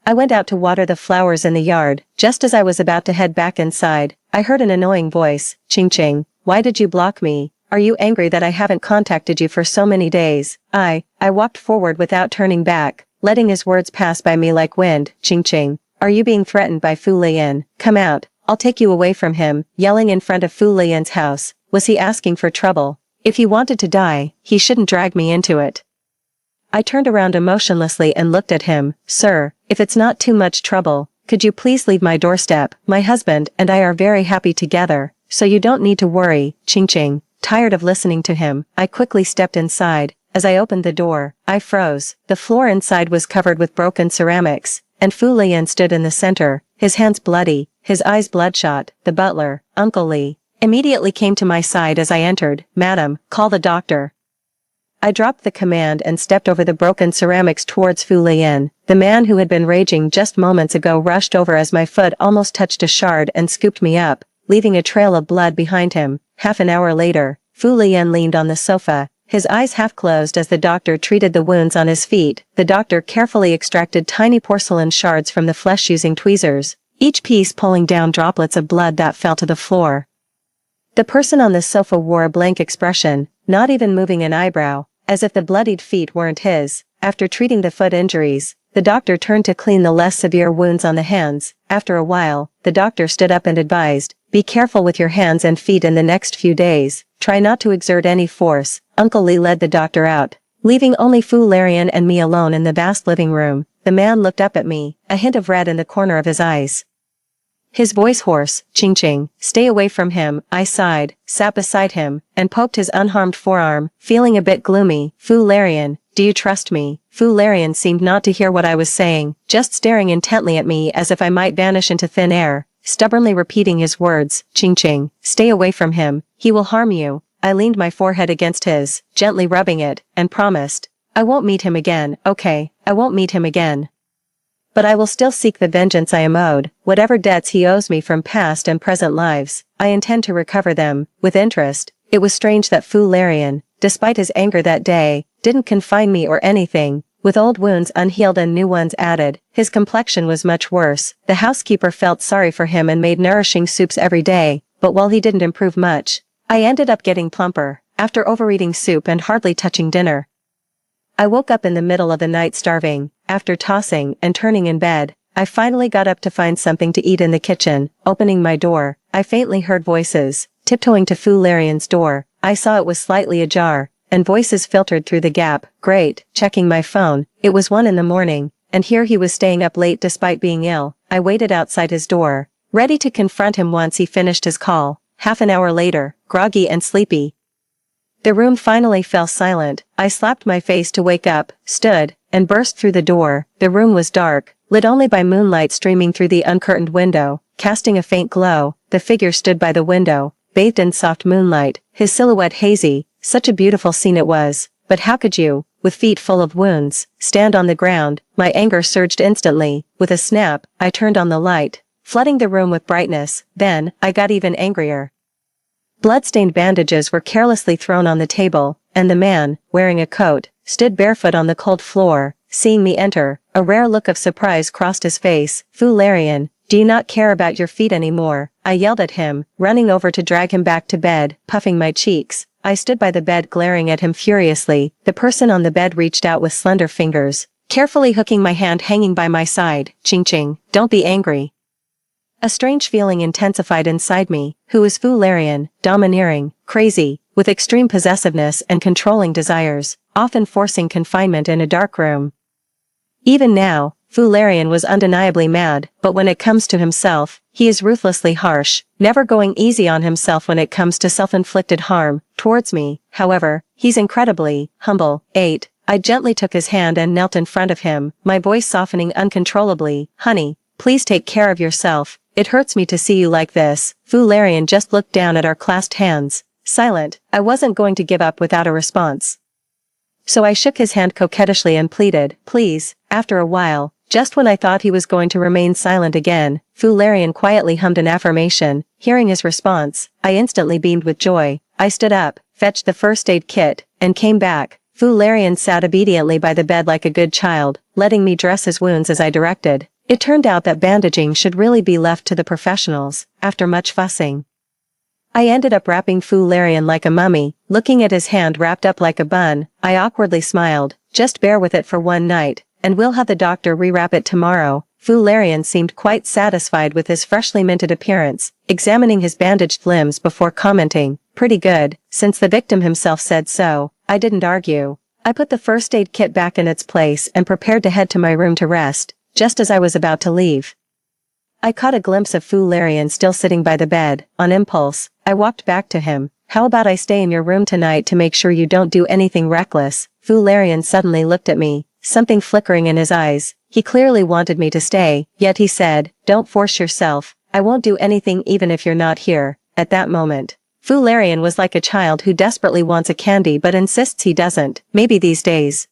I went out to water the flowers in the yard. Just as I was about to head back inside, I heard an annoying voice. Ching ching, why did you block me? Are you angry that I haven't contacted you for so many days? I walked forward without turning back, letting his words pass by me like wind. Ching ching, are you being threatened by Fu Lian? Come out, I'll take you away from him. Yelling in front of Fu Lian's house. Was he asking for trouble? If he wanted to die, he shouldn't drag me into it. I turned around emotionlessly and looked at him. Sir, if it's not too much trouble, could you please leave my doorstep? My husband and I are very happy together, so you don't need to worry. Ching ching. Tired of listening to him, I quickly stepped inside. As I opened the door, I froze. The floor inside was covered with broken ceramics, and Fu Lian stood in the center, his hands bloody, his eyes bloodshot. The butler, Uncle Li, immediately came to my side as I entered. Madam, call the doctor. I dropped the command and stepped over the broken ceramics towards Fu Lian. The man who had been raging just moments ago rushed over as my foot almost touched a shard and scooped me up, leaving a trail of blood behind him. Half an hour later, Fu Lian leaned on the sofa, his eyes half closed as the doctor treated the wounds on his feet. The doctor carefully extracted tiny porcelain shards from the flesh using tweezers, each piece pulling down droplets of blood that fell to the floor. The person on the sofa wore a blank expression, not even moving an eyebrow, as if the bloodied feet weren't his. After treating the foot injuries, the doctor turned to clean the less severe wounds on the hands. After a while, the doctor stood up and advised, be careful with your hands and feet in the next few days. Try not to exert any force. Uncle Li led the doctor out, leaving only Fu Larian and me alone in the vast living room. The man looked up at me, a hint of red in the corner of his eyes. His voice hoarse. Ching ching, stay away from him. I sighed, sat beside him, and poked his unharmed forearm, feeling a bit gloomy. Fu Larian, do you trust me? Fu Larian seemed not to hear what I was saying, just staring intently at me as if I might vanish into thin air. stubbornly repeating his words, "Ching ching, stay away from him, he will harm you." I leaned my forehead against his, gently rubbing it, and promised, "I won't meet him again, okay, I won't meet him again. But I will still seek the vengeance I am owed, whatever debts he owes me from past and present lives, I intend to recover them, with interest." It was strange that Fu Larian, despite his anger that day, didn't confine me or anything. With old wounds unhealed and new ones added, his complexion was much worse. The housekeeper felt sorry for him and made nourishing soups every day, but while he didn't improve much, I ended up getting plumper, after overeating soup and hardly touching dinner. I woke up in the middle of the night starving. After tossing and turning in bed, I finally got up to find something to eat in the kitchen. Opening my door, I faintly heard voices. Tiptoeing to Fu Larian's door, I saw it was slightly ajar, and voices filtered through the gap. Great. Checking my phone, it was 1 in the morning, and here he was staying up late despite being ill. I waited outside his door, ready to confront him once he finished his call. Half an hour later, groggy and sleepy, the room finally fell silent. I slapped my face to wake up, stood, and burst through the door. The room was dark, lit only by moonlight streaming through the uncurtained window, casting a faint glow. The figure stood by the window, bathed in soft moonlight, his silhouette hazy. Such a beautiful scene it was. But how could you, with feet full of wounds, stand on the ground? My anger surged instantly. With a snap, I turned on the light, flooding the room with brightness. Then, I got even angrier. Blood-stained bandages were carelessly thrown on the table, and the man, wearing a coat, stood barefoot on the cold floor. Seeing me enter, a rare look of surprise crossed his face. "Fu Larian, do you not care about your feet anymore?" I yelled at him, running over to drag him back to bed, puffing my cheeks. I stood by the bed glaring at him furiously. The person on the bed reached out with slender fingers, carefully hooking my hand hanging by my side. "Ching ching, don't be angry." A strange feeling intensified inside me. Who is Fu Larian? Domineering, crazy, with extreme possessiveness and controlling desires, often forcing confinement in a dark room. Even now, Fu Larian was undeniably mad, but when it comes to himself, he is ruthlessly harsh, never going easy on himself when it comes to self-inflicted harm. Towards me, however, he's incredibly humble. 8. I gently took his hand and knelt in front of him, my voice softening uncontrollably. "Honey, please take care of yourself. It hurts me to see you like this." Fu Larian just looked down at our clasped hands, silent. I wasn't going to give up without a response, so I shook his hand coquettishly and pleaded, "Please." After a while, just when I thought he was going to remain silent again, Fu Larian quietly hummed an affirmation. Hearing his response, I instantly beamed with joy. I stood up, fetched the first aid kit, and came back. Fu Larian sat obediently by the bed like a good child, letting me dress his wounds as I directed. It turned out that bandaging should really be left to the professionals. After much fussing, I ended up wrapping Fu Larian like a mummy. Looking at his hand wrapped up like a bun, I awkwardly smiled. "Just bear with it for one night, and we'll have the doctor rewrap it tomorrow." Fu Larian seemed quite satisfied with his freshly minted appearance, examining his bandaged limbs before commenting, "Pretty good, since the victim himself said so." I didn't argue. I put the first aid kit back in its place and prepared to head to my room to rest. Just as I was about to leave, I caught a glimpse of Fu Larian still sitting by the bed. On impulse, I walked back to him. "How about I stay in your room tonight to make sure you don't do anything reckless?" Fu Larian suddenly looked at me, something flickering in his eyes. He clearly wanted me to stay, yet he said, "Don't force yourself. I won't do anything even if you're not here." At that moment, Fu Larian was like a child who desperately wants a candy but insists he doesn't. Maybe these days.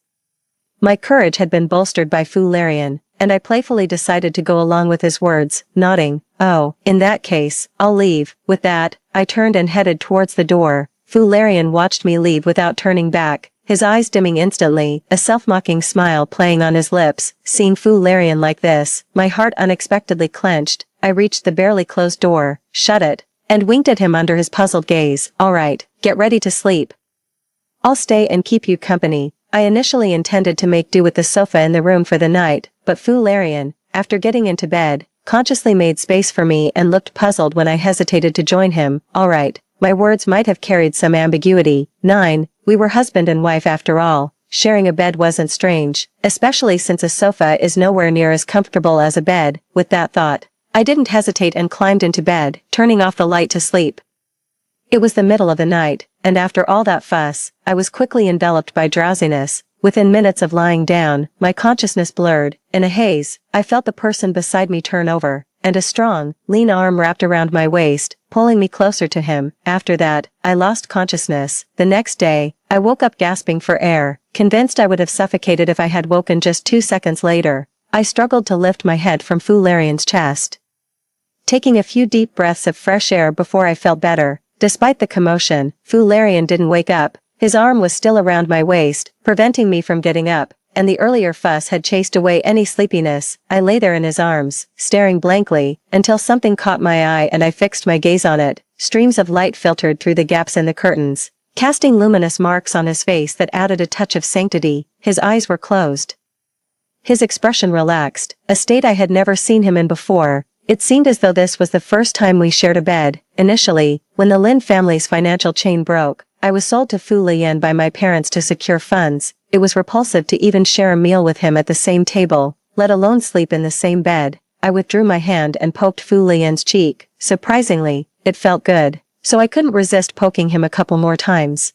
My courage had been bolstered by Fu Larian, and I playfully decided to go along with his words, nodding. "Oh, in that case, I'll leave." With that, I turned and headed towards the door. Fu Larian watched me leave without turning back, his eyes dimming instantly, a self-mocking smile playing on his lips. Seeing Fu Larian like this, my heart unexpectedly clenched. I reached the barely closed door, shut it, and winked at him under his puzzled gaze. "All right, get ready to sleep. I'll stay and keep you company." I initially intended to make do with the sofa in the room for the night, but Fu Larian, after getting into bed, consciously made space for me and looked puzzled when I hesitated to join him. All right, my words might have carried some ambiguity. 9. We were husband and wife after all. Sharing a bed wasn't strange, especially since a sofa is nowhere near as comfortable as a bed. With that thought, I didn't hesitate and climbed into bed, turning off the light to sleep. It was the middle of the night, and after all that fuss, I was quickly enveloped by drowsiness. Within minutes of lying down, my consciousness blurred. In a haze, I felt the person beside me turn over, and a strong, lean arm wrapped around my waist, pulling me closer to him. After that, I lost consciousness. The next day, I woke up gasping for air, convinced I would have suffocated if I had woken just 2 seconds later. I struggled to lift my head from Fu Larian's chest, taking a few deep breaths of fresh air before I felt better. Despite the commotion, Fu Larian didn't wake up. His arm was still around my waist, preventing me from getting up, and the earlier fuss had chased away any sleepiness. I lay there in his arms, staring blankly, until something caught my eye and I fixed my gaze on it. Streams of light filtered through the gaps in the curtains, casting luminous marks on his face that added a touch of sanctity. His eyes were closed, his expression relaxed, a state I had never seen him in before. It seemed as though this was the first time we shared a bed. Initially, when the Lin family's financial chain broke, I was sold to Fu Lian by my parents to secure funds. It was repulsive to even share a meal with him at the same table, let alone sleep in the same bed. I withdrew my hand and poked Fu Lian's cheek. Surprisingly, it felt good, so I couldn't resist poking him a couple more times.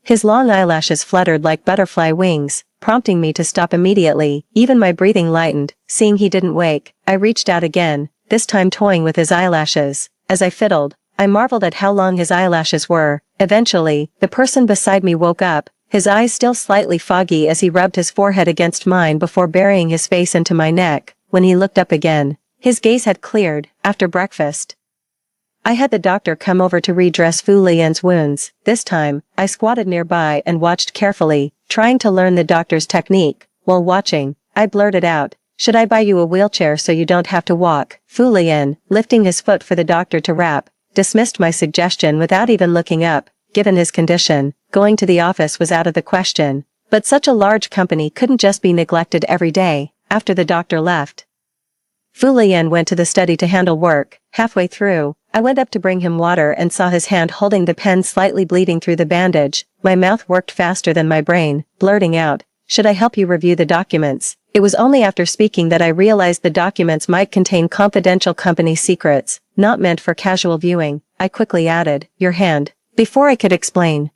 His long eyelashes fluttered like butterfly wings, prompting me to stop immediately. Even my breathing lightened. Seeing he didn't wake, I reached out again, this time toying with his eyelashes. As I fiddled, I marveled at how long his eyelashes were. Eventually, the person beside me woke up, his eyes still slightly foggy as he rubbed his forehead against mine before burying his face into my neck. When he looked up again, his gaze had cleared. After breakfast, I had the doctor come over to redress Fu Lian's wounds. This time, I squatted nearby and watched carefully, trying to learn the doctor's technique. While watching, I blurted out, "Should I buy you a wheelchair so you don't have to walk?" Fu Lian, lifting his foot for the doctor to wrap, dismissed my suggestion without even looking up. Given his condition, going to the office was out of the question. But such a large company couldn't just be neglected every day. After the doctor left, Fu Lian went to the study to handle work. Halfway through, I went up to bring him water and saw his hand holding the pen slightly bleeding through the bandage. My mouth worked faster than my brain, blurting out, "Should I help you review the documents?" It was only after speaking that I realized the documents might contain confidential company secrets, not meant for casual viewing. I quickly added, "Your hand." Before I could explain,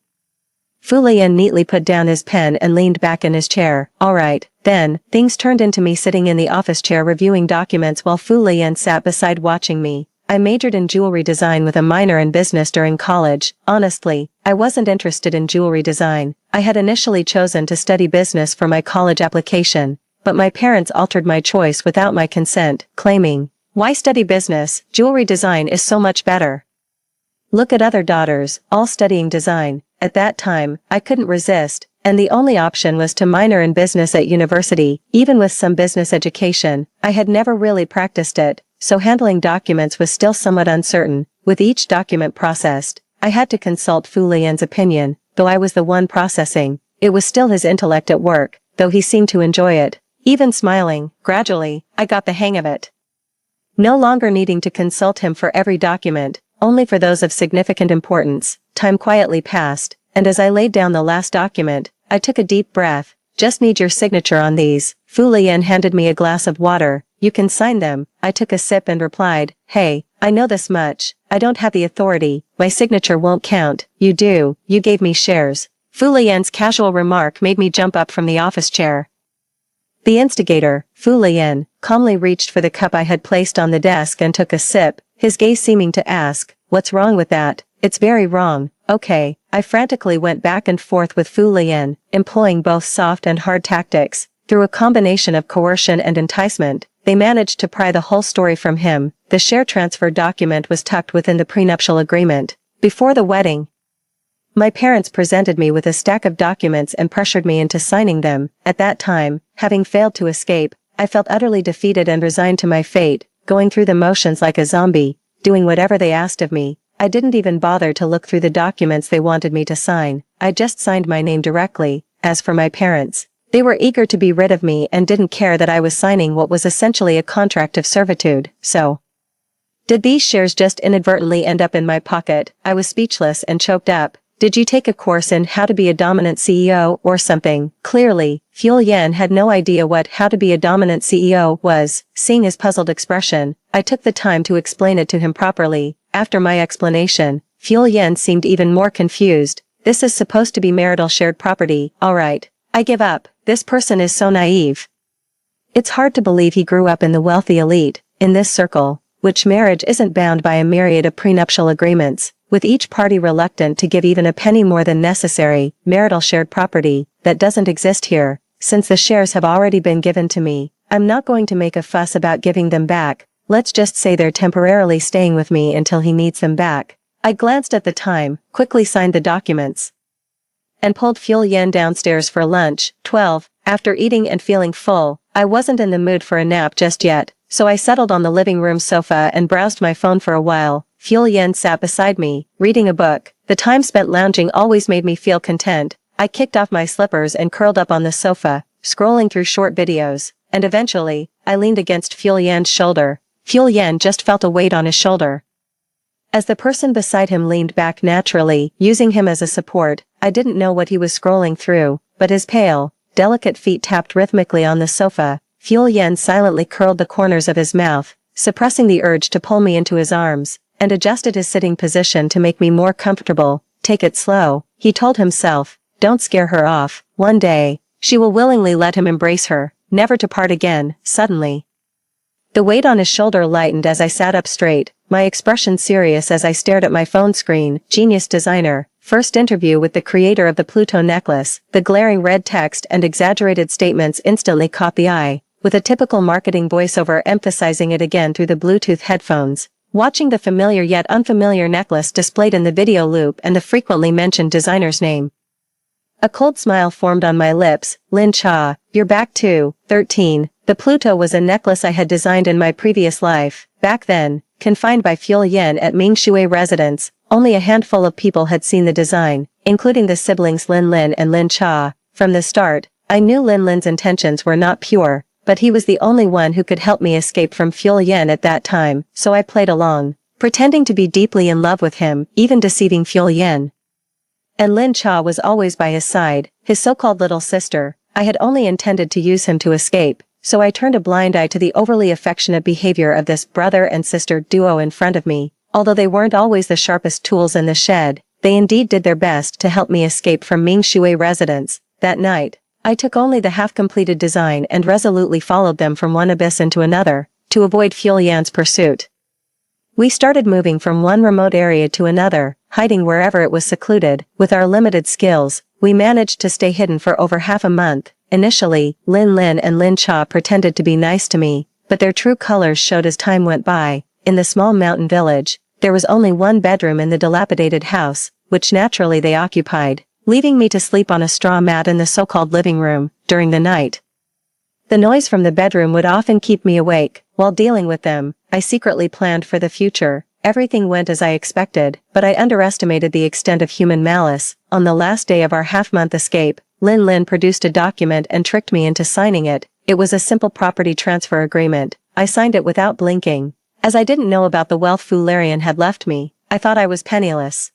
Fu Lian neatly put down his pen and leaned back in his chair. All right. Then, things turned into me sitting in the office chair reviewing documents while Fu Lian sat beside watching me. I majored in jewelry design with a minor in business during college. Honestly, I wasn't interested in jewelry design. I had initially chosen to study business for my college application, but my parents altered my choice without my consent, claiming, "Why study business? Jewelry design is so much better. Look at other daughters, all studying design." At that time, I couldn't resist, and the only option was to minor in business at university. Even with some business education, I had never really practiced it, so handling documents was still somewhat uncertain. With each document processed, I had to consult Fu Lian's opinion. Though I was the one processing, it was still his intellect at work, though he seemed to enjoy it. Even smiling, gradually, I got the hang of it. No longer needing to consult him for every document, only for those of significant importance. Time quietly passed, and as I laid down the last document, I took a deep breath. "Just need your signature on these." Fu Lian handed me a glass of water. "You can sign them." I took a sip and replied, "Hey, I know this much. I don't have the authority. My signature won't count." "You do. You gave me shares." Fu Lian's casual remark made me jump up from the office chair. The instigator, Fu Lian, calmly reached for the cup I had placed on the desk and took a sip, his gaze seeming to ask, "What's wrong with that?" "It's very wrong." "Okay." I frantically went back and forth with Fu Lian, employing both soft and hard tactics. Through a combination of coercion and enticement, they managed to pry the whole story from him. The share transfer document was tucked within the prenuptial agreement. Before the wedding, my parents presented me with a stack of documents and pressured me into signing them. At that time, having failed to escape, I felt utterly defeated and resigned to my fate, going through the motions like a zombie, doing whatever they asked of me. I didn't even bother to look through the documents they wanted me to sign. I just signed my name directly. As for my parents, they were eager to be rid of me and didn't care that I was signing what was essentially a contract of servitude. So, did these shares just inadvertently end up in my pocket? I was speechless and choked up. "Did you take a course in how to be a dominant CEO or something?" Clearly, Fu Lian had no idea what how to be a dominant CEO was. Seeing his puzzled expression, I took the time to explain it to him properly. After my explanation, Fu Lian seemed even more confused. "This is supposed to be marital shared property." "Alright. I give up. This person is so naive." It's hard to believe he grew up in the wealthy elite, in this circle, which marriage isn't bound by a myriad of prenuptial agreements, with each party reluctant to give even a penny more than necessary, marital shared property, that doesn't exist here, since the shares have already been given to me. I'm not going to make a fuss about giving them back, let's just say they're temporarily staying with me until he needs them back. I glanced at the time, quickly signed the documents, and pulled Fuel Yen downstairs for lunch. 12. After eating and feeling full, I wasn't in the mood for a nap just yet, so I settled on the living room sofa and browsed my phone for a while. Fuel Yen sat beside me, reading a book. The time spent lounging always made me feel content. I kicked off my slippers and curled up on the sofa, scrolling through short videos, and eventually, I leaned against Fuel Yen's shoulder. Fuel Yen just felt a weight on his shoulder. As the person beside him leaned back naturally, using him as a support, I didn't know what he was scrolling through, but his pale, delicate feet tapped rhythmically on the sofa. Fuel Yen silently curled the corners of his mouth, suppressing the urge to pull me into his arms, and adjusted his sitting position to make me more comfortable. Take it slow, he told himself. Don't scare her off. One day, she will willingly let him embrace her, never to part again. Suddenly, the weight on his shoulder lightened as I sat up straight, my expression serious as I stared at my phone screen. Genius designer, first interview with the creator of the Pluto necklace. The glaring red text and exaggerated statements instantly caught the eye, with a typical marketing voiceover emphasizing it again through the Bluetooth headphones. Watching the familiar yet unfamiliar necklace displayed in the video loop and the frequently mentioned designer's name, a cold smile formed on my lips. Lin Cha, you're back too. 13. The Pluto was a necklace I had designed in my previous life. Back then, confined by Fuel Yen at Mingshui residence, only a handful of people had seen the design, including the siblings Lin Lin and Lin Cha. From the start, I knew Lin Lin's intentions were not pure, but he was the only one who could help me escape from Fuel Yen at that time, so I played along, pretending to be deeply in love with him, even deceiving Fuel Yen. And Lin Cha was always by his side, his so-called little sister. I had only intended to use him to escape, so I turned a blind eye to the overly affectionate behavior of this brother and sister duo in front of me. Although they weren't always the sharpest tools in the shed, they indeed did their best to help me escape from Mingshui residence. That night, I took only the half-completed design and resolutely followed them from one abyss into another, to avoid Fuel Yan's pursuit. We started moving from one remote area to another, hiding wherever it was secluded. With our limited skills, we managed to stay hidden for over half a month. Initially, Lin Lin and Lin Cha pretended to be nice to me, but their true colors showed as time went by. In the small mountain village, there was only one bedroom in the dilapidated house, which naturally they occupied, leaving me to sleep on a straw mat in the so-called living room. During the night, the noise from the bedroom would often keep me awake. While dealing with them, I secretly planned for the future. Everything went as I expected, but I underestimated the extent of human malice. On the last day of our half-month escape, Lin Lin produced a document and tricked me into signing it. It was a simple property transfer agreement. I signed it without blinking. As I didn't know about the wealth Fu Larian had left me, I thought I was penniless.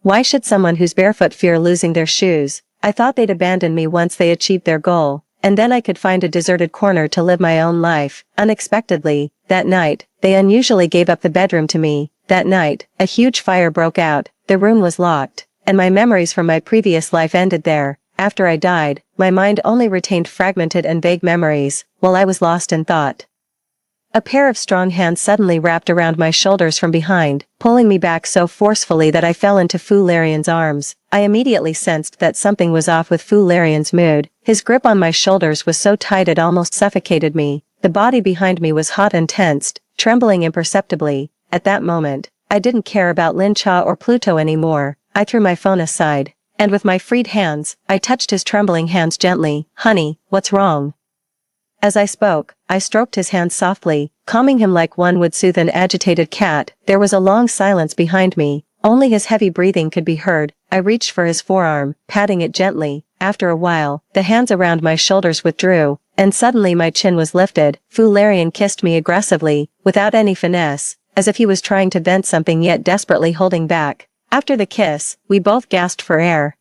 Why should someone who's barefoot fear losing their shoes? I thought they'd abandon me once they achieved their goal, and then I could find a deserted corner to live my own life. Unexpectedly, that night, they unusually gave up the bedroom to me. That night, a huge fire broke out, the room was locked, and my memories from my previous life ended there. After I died, my mind only retained fragmented and vague memories, while I was lost in thought. A pair of strong hands suddenly wrapped around my shoulders from behind, pulling me back so forcefully that I fell into Fu Larian's arms. I immediately sensed that something was off with Fu Larian's mood. His grip on my shoulders was so tight it almost suffocated me. The body behind me was hot and tensed, trembling imperceptibly. At that moment, I didn't care about Lin Cha or Pluto anymore. I threw my phone aside, and with my freed hands, I touched his trembling hands gently. Honey, what's wrong? As I spoke, I stroked his hand softly, calming him like one would soothe an agitated cat. There was a long silence behind me. Only his heavy breathing could be heard. I reached for his forearm, patting it gently. After a while, the hands around my shoulders withdrew, and suddenly my chin was lifted. Fu Larian kissed me aggressively, without any finesse, as if he was trying to vent something yet desperately holding back. After the kiss, we both gasped for air.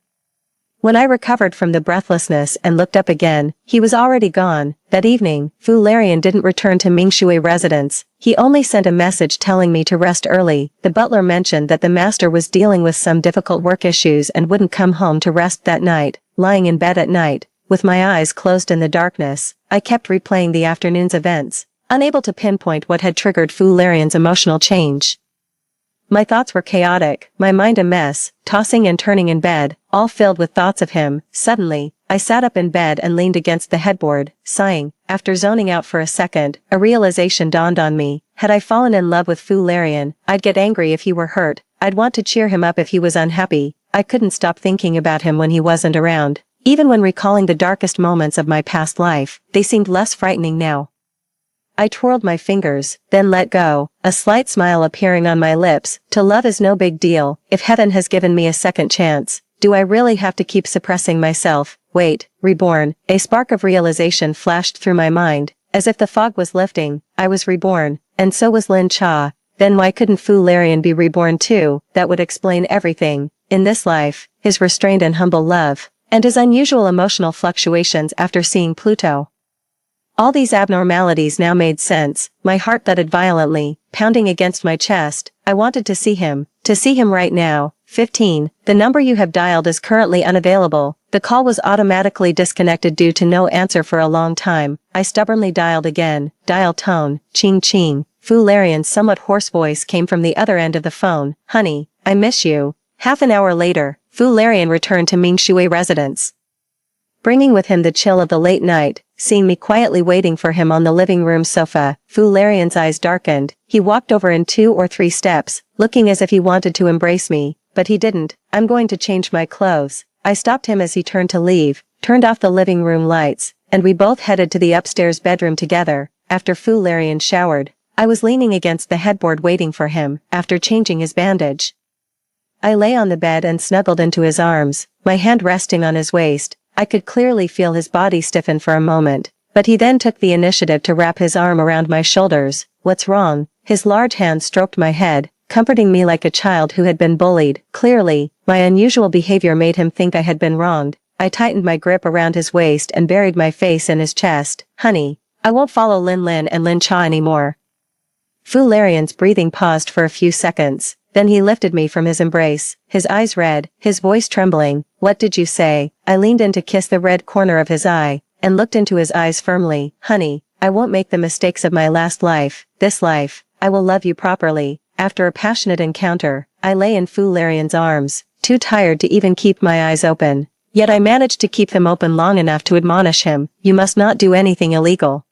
When I recovered from the breathlessness and looked up again, he was already gone. That evening, Fu Larian didn't return to Mingshui residence. He only sent a message telling me to rest early. The butler mentioned that the master was dealing with some difficult work issues and wouldn't come home to rest that night. Lying in bed at night, with my eyes closed in the darkness, I kept replaying the afternoon's events. unable to pinpoint what had triggered Fu Larian's emotional change. My thoughts were chaotic, my mind a mess, tossing and turning in bed, all filled with thoughts of him. Suddenly, I sat up in bed and leaned against the headboard, sighing. After zoning out for a second, a realization dawned on me. Had I fallen in love with Fu Larian, I'd get angry if he were hurt, I'd want to cheer him up if he was unhappy. I couldn't stop thinking about him when he wasn't around. Even when recalling the darkest moments of my past life, they seemed less frightening now. I twirled my fingers, then let go, a slight smile appearing on my lips. To love is no big deal. If heaven has given me a second chance, do I really have to keep suppressing myself? Wait, reborn. A spark of realization flashed through my mind. As if the fog was lifting, I was reborn, and so was Lin Cha. Then why couldn't Fu Larian be reborn too? That would explain everything. In this life, his restrained and humble love, and his unusual emotional fluctuations after seeing Pluto. All these abnormalities now made sense. My heart thudded violently, pounding against my chest. I wanted to see him right now. 15. The number you have dialed is currently unavailable. The call was automatically disconnected due to no answer for a long time. I stubbornly dialed again. Dial tone, ching ching. Fu Larian's somewhat hoarse voice came from the other end of the phone. Honey, I miss you. Half an hour later, Fu Larian returned to Mingshui residence, bringing with him the chill of the late night. Seeing me quietly waiting for him on the living room sofa, Fu Larian's eyes darkened. He walked over in 2 or 3 steps, looking as if he wanted to embrace me, but he didn't. I'm going to change my clothes. I stopped him as he turned to leave, turned off the living room lights, and we both headed to the upstairs bedroom together. After Fu Larian showered, I was leaning against the headboard waiting for him. After changing his bandage, I lay on the bed and snuggled into his arms, my hand resting on his waist. I could clearly feel his body stiffen for a moment, but he then took the initiative to wrap his arm around my shoulders. What's wrong? His large hand stroked my head, comforting me like a child who had been bullied. Clearly, my unusual behavior made him think I had been wronged. I tightened my grip around his waist and buried my face in his chest. Honey, I won't follow Lin and Lin Cha anymore. Fu Larian's breathing paused for a few seconds. Then he lifted me from his embrace, his eyes red, his voice trembling. What did you say? I leaned in to kiss the red corner of his eye, and looked into his eyes firmly. Honey, I won't make the mistakes of my last life. This life, I will love you properly. After a passionate encounter, I lay in Fu Larian's arms, too tired to even keep my eyes open. Yet I managed to keep them open long enough to admonish him. You must not do anything illegal.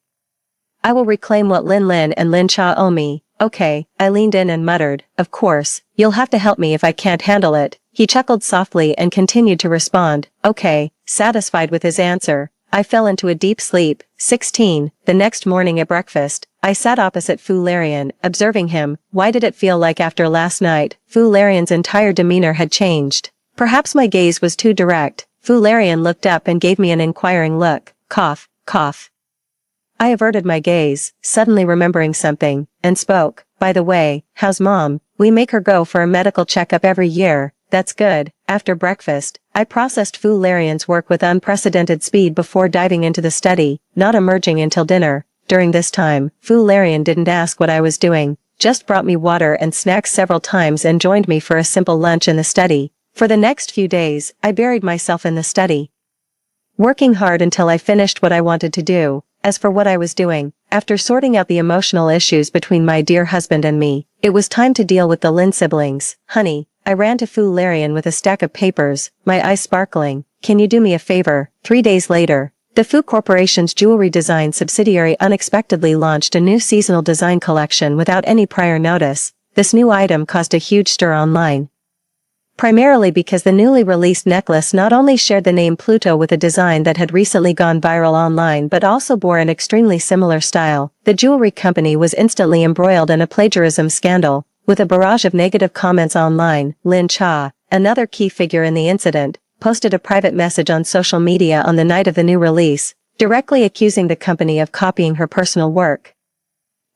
I will reclaim what Lin and Lin Cha owe me. Okay, I leaned in and muttered, of course, you'll have to help me if I can't handle it. He chuckled softly and continued to respond. Okay, satisfied with his answer, I fell into a deep sleep. 16. The next morning at breakfast, I sat opposite Fu Larian, observing him. Why did it feel like after last night, Fu Larian's entire demeanor had changed? Perhaps my gaze was too direct. Fu Larian looked up and gave me an inquiring look. Cough, cough. I averted my gaze, suddenly remembering something, and spoke. By the way, how's Mom? We make her go for a medical checkup every year. That's good. After breakfast, I processed Fu Larian's work with unprecedented speed before diving into the study, not emerging until dinner. During this time, Fu Larian didn't ask what I was doing, just brought me water and snacks several times and joined me for a simple lunch in the study. For the next few days, I buried myself in the study, working hard until I finished what I wanted to do. As for what I was doing, after sorting out the emotional issues between my dear husband and me, it was time to deal with the Lin siblings. Honey, I ran to Fu Larian with a stack of papers, my eyes sparkling. Can you do me a favor? 3 days later, the Fu Corporation's jewelry design subsidiary unexpectedly launched a new seasonal design collection without any prior notice. This new item caused a huge stir online, primarily because the newly released necklace not only shared the name Pluto with a design that had recently gone viral online but also bore an extremely similar style. The jewelry company was instantly embroiled in a plagiarism scandal, with a barrage of negative comments online. Lin Cha, another key figure in the incident, posted a private message on social media on the night of the new release, directly accusing the company of copying her personal work.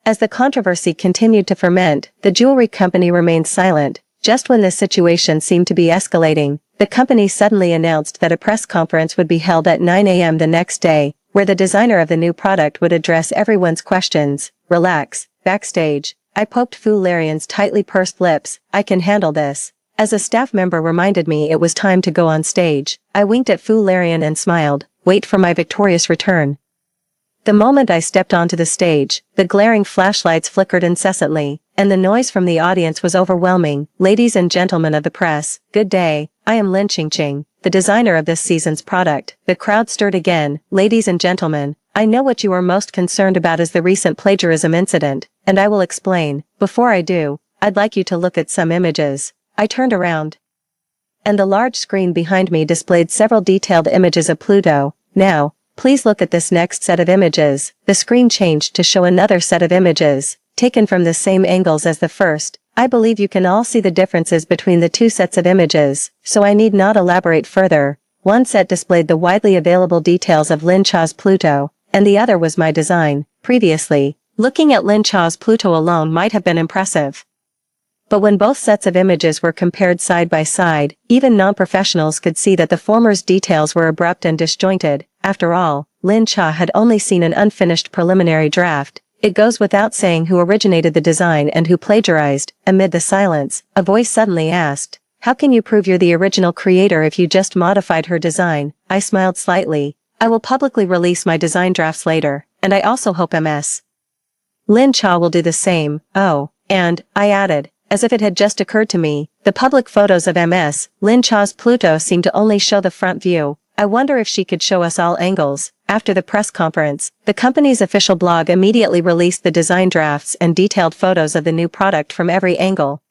As the controversy continued to ferment, the jewelry company remained silent. Just when the situation seemed to be escalating, the company suddenly announced that a press conference would be held at 9 a.m. the next day, where the designer of the new product would address everyone's questions. Relax. Backstage, I poked Fu Larian's tightly pursed lips. I can handle this. As a staff member reminded me it was time to go on stage, I winked at Fu Larian and smiled. Wait for my victorious return. The moment I stepped onto the stage, the glaring flashlights flickered incessantly, and the noise from the audience was overwhelming. Ladies and gentlemen of the press, good day, I am Lin Qingqing, the designer of this season's product. The crowd stirred again. Ladies and gentlemen, I know what you are most concerned about is the recent plagiarism incident, and I will explain. Before I do, I'd like you to look at some images. I turned around, and the large screen behind me displayed several detailed images of Pluto. Now, please look at this next set of images. The screen changed to show another set of images, taken from the same angles as the first. I believe you can all see the differences between the two sets of images, so I need not elaborate further. One set displayed the widely available details of Lin Cha's Pluto, and the other was my design. Previously, looking at Lin Cha's Pluto alone might have been impressive. But when both sets of images were compared side by side, even non-professionals could see that the former's details were abrupt and disjointed. After all, Lin Cha had only seen an unfinished preliminary draft. It goes without saying who originated the design and who plagiarized. Amid the silence, a voice suddenly asked, "How can you prove you're the original creator if you just modified her design?" I smiled slightly. I will publicly release my design drafts later, and I also hope Ms. Lin Cha will do the same. Oh, and, I added, as if it had just occurred to me, the public photos of Ms. Lin Cha's Pluto seem to only show the front view. I wonder if she could show us all angles. After the press conference, the company's official blog immediately released the design drafts and detailed photos of the new product from every angle.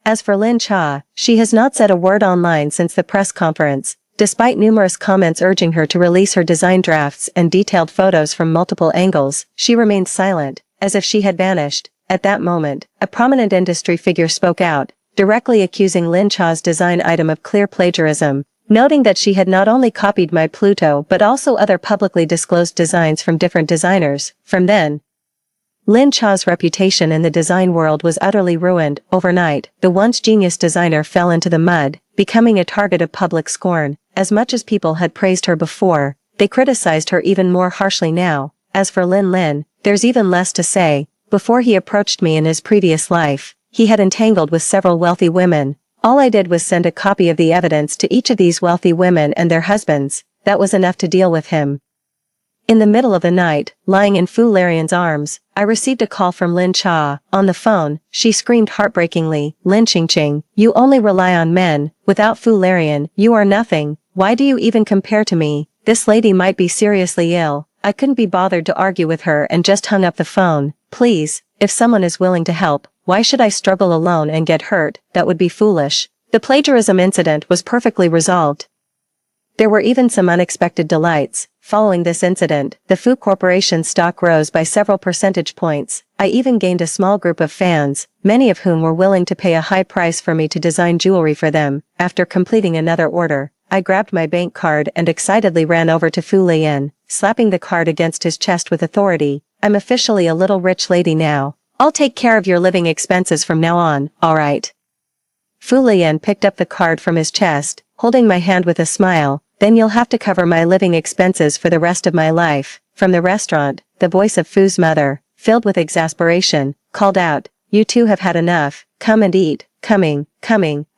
As for Lin Cha, she has not said a word online since the press conference, despite numerous comments urging her to release her design drafts and detailed photos from multiple angles. She remained silent, as if she had vanished. At that moment, a prominent industry figure spoke out, directly accusing Lin Cha's design item of clear plagiarism, noting that she had not only copied my Pluto but also other publicly disclosed designs from different designers. From then, Lin Cha's reputation in the design world was utterly ruined. Overnight, the once genius designer fell into the mud, becoming a target of public scorn. As much as people had praised her before, they criticized her even more harshly now. As for Lin, there's even less to say. Before he approached me in his previous life, he had entangled with several wealthy women. All I did was send a copy of the evidence to each of these wealthy women and their husbands. That was enough to deal with him. In the middle of the night, lying in Fu Larian's arms, I received a call from Lin Cha. On the phone, she screamed heartbreakingly, "Lin Qingqing, you only rely on men. Without Fu Larian, you are nothing. Why do you even compare to me? This lady might be seriously ill." I couldn't be bothered to argue with her and just hung up the phone. Please, if someone is willing to help, why should I struggle alone and get hurt? That would be foolish. The plagiarism incident was perfectly resolved. There were even some unexpected delights. Following this incident, the Fu Corporation stock rose by several percentage points. I even gained a small group of fans, many of whom were willing to pay a high price for me to design jewelry for them. After completing another order, I grabbed my bank card and excitedly ran over to Fu Lian, slapping the card against his chest with authority. "I'm officially a little rich lady now. I'll take care of your living expenses from now on, alright?" Fu Lian picked up the card from his chest, holding my hand with a smile. "Then you'll have to cover my living expenses for the rest of my life." From the restaurant, the voice of Fu's mother, filled with exasperation, called out, "You two have had enough. Come and eat." Coming.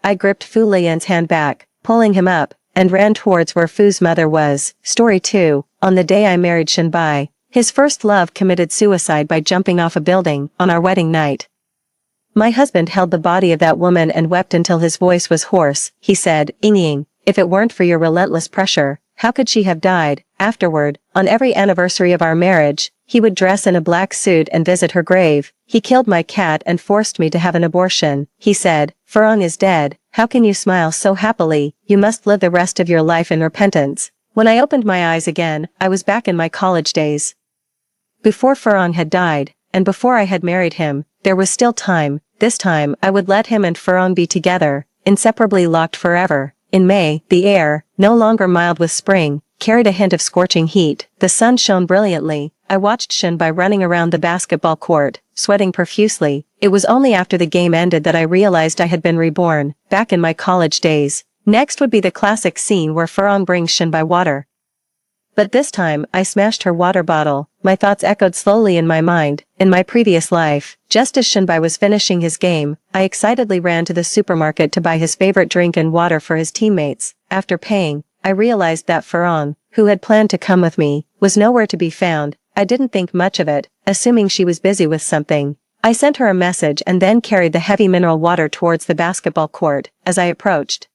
I gripped Fu Lian's hand back, pulling him up, and ran towards where Fu's mother was. Story 2. On the day I married Shenbai, his first love committed suicide by jumping off a building on our wedding night. My husband held the body of that woman and wept until his voice was hoarse. He said, "Ying, if it weren't for your relentless pressure, how could she have died?" Afterward, on every anniversary of our marriage, he would dress in a black suit and visit her grave. "He killed my cat and forced me to have an abortion." He said, "Furong is dead. How can you smile so happily? You must live the rest of your life in repentance." When I opened my eyes again, I was back in my college days. Before Furong had died, and before I had married him, there was still time. This time, I would let him and Furong be together, inseparably locked forever. In May, the air, no longer mild with spring, carried a hint of scorching heat. The sun shone brilliantly. I watched Shenbai running around the basketball court, sweating profusely. It was only after the game ended that I realized I had been reborn, back in my college days. Next would be the classic scene where Furong brings Shenbai water. But this time, I smashed her water bottle. My thoughts echoed slowly in my mind. In my previous life, just as Shenbai was finishing his game, I excitedly ran to the supermarket to buy his favorite drink and water for his teammates. After paying, I realized that Furong, who had planned to come with me, was nowhere to be found. I didn't think much of it, assuming she was busy with something. I sent her a message and then carried the heavy mineral water towards the basketball court. As I approached,